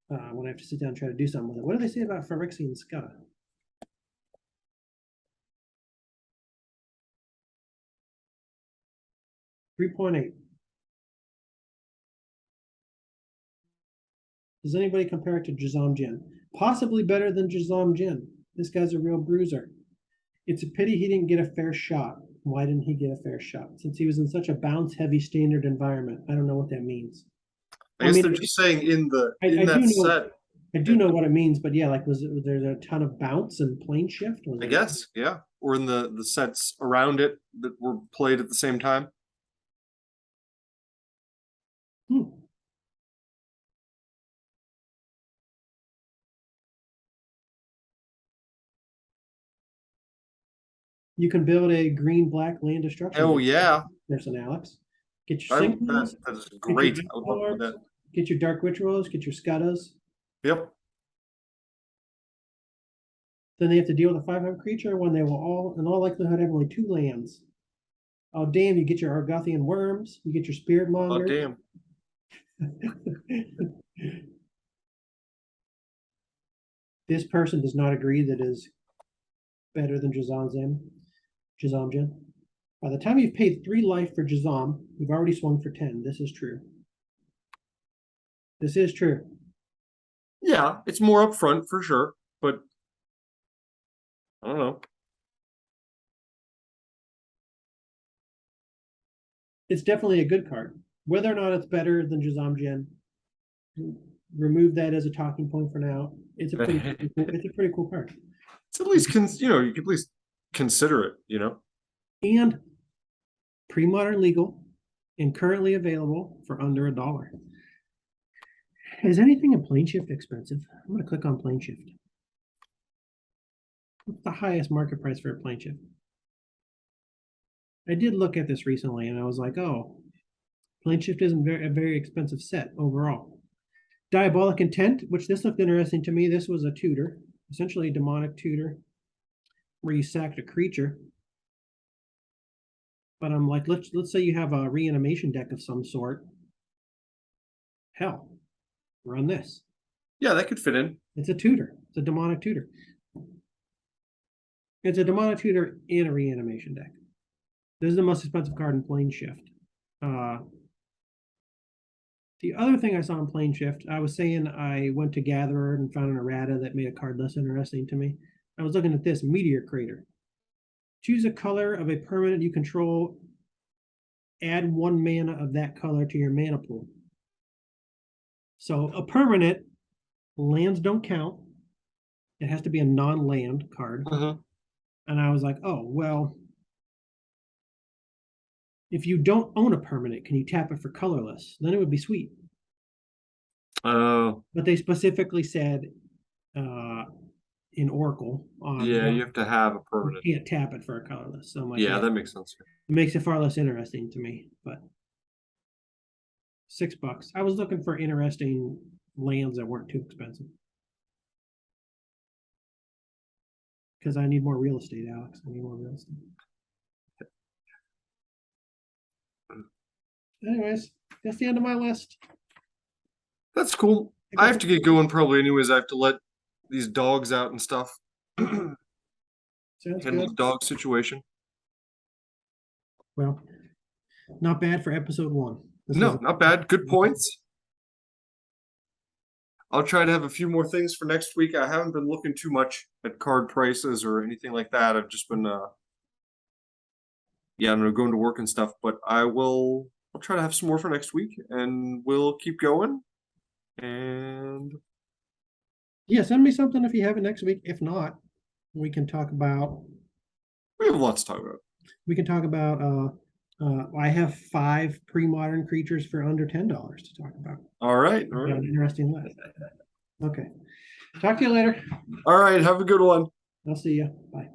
When I have to sit down and try to do something with it. What do they say about Phyrexian Scutta? 3.8. Does anybody compare it to Jazam Jin? Possibly better than Jazam Jin. This guy's a real bruiser. It's a pity he didn't get a fair shot. Why didn't he get a fair shot? Since he was in such a bounce-heavy standard environment. I don't know what that means. I I guess mean, they're just saying in I that do know set. I do know what it means, but yeah, like was there a ton of bounce and plane shift? I guess, yeah, or in the sets around it that were played at the same time. Hmm. You can build a green-black land destruction Oh yeah, person, Alex. Get your that synchros, that is get your great. I would love to do Jackals, that. get your Dark Witch Rolls, get your Scuttas. Yep. Then they have to deal with a 5/5 creature when they will all, in all likelihood, have only 2 lands. Oh damn! You get your Argothian worms, you get your Spirit Oh Monger. damn. This person does not agree that is better than Jazamjin. By the time you've paid 3 life for Jazam, you've already swung for 10. This is true. This is true. Yeah, it's more upfront for sure, but I don't know. It's definitely a good card. Whether or not it's better than Jazamjin, remove that as a talking point for now. It's a pretty cool card. It's at least you could at least consider it. And pre-modern legal and currently available for under $1. Is anything in plane shift expensive? I'm going to click on plane shift. What's the highest market price for a plane shift? I did look at this recently and I was like, oh, plane shift isn't a very expensive set overall. Diabolic Intent, which this looked interesting to me. This was a tutor, essentially a demonic tutor, where you sacked a creature. But I'm like, let's say you have a reanimation deck of some sort. Hell, run this. Yeah, that could fit in. It's a tutor. It's a demonic tutor. It's a demonic tutor in a reanimation deck. This is the most expensive card in plane shift. The other thing I saw in plane shift, I was saying I went to Gatherer and found an errata that made a card less interesting to me. I was looking at this Meteor Crater. Choose a color of a permanent you control. Add 1 mana of that color to your mana pool. So a permanent, lands don't count. It has to be a non-land card. And I was like, oh, well, if you don't own a permanent, can you tap it for colorless? Then it would be sweet. Oh, But they specifically said in Oracle yeah, you have to have a you permanent. can't tap it for a colorless. So I'm like, Yeah, that makes sense. it makes it far less interesting to me. But $6. I was looking for interesting lands that weren't too expensive. Because I need more real estate, Alex. I need more real estate. anyways, that's the end of my list. That's cool. I have to get going probably anyways. I have to let these dogs out and stuff. Sounds Handle the good. dog situation. Well, not bad for episode 1. No, not bad. Good points. I'll try to have a few more things for next week. I haven't been looking too much at card prices or anything like that. I've just been yeah, I'm going to work and stuff, but I'll try to have some more for next week and we'll keep going. And Yeah, send me something if you have it next week. If not, we can talk about we have lots to talk about. I have 5 pre-modern creatures for under $10 to talk about. All right. I've got an interesting list. Okay. Talk to you later. All right. Have a good one. I'll see you. Bye.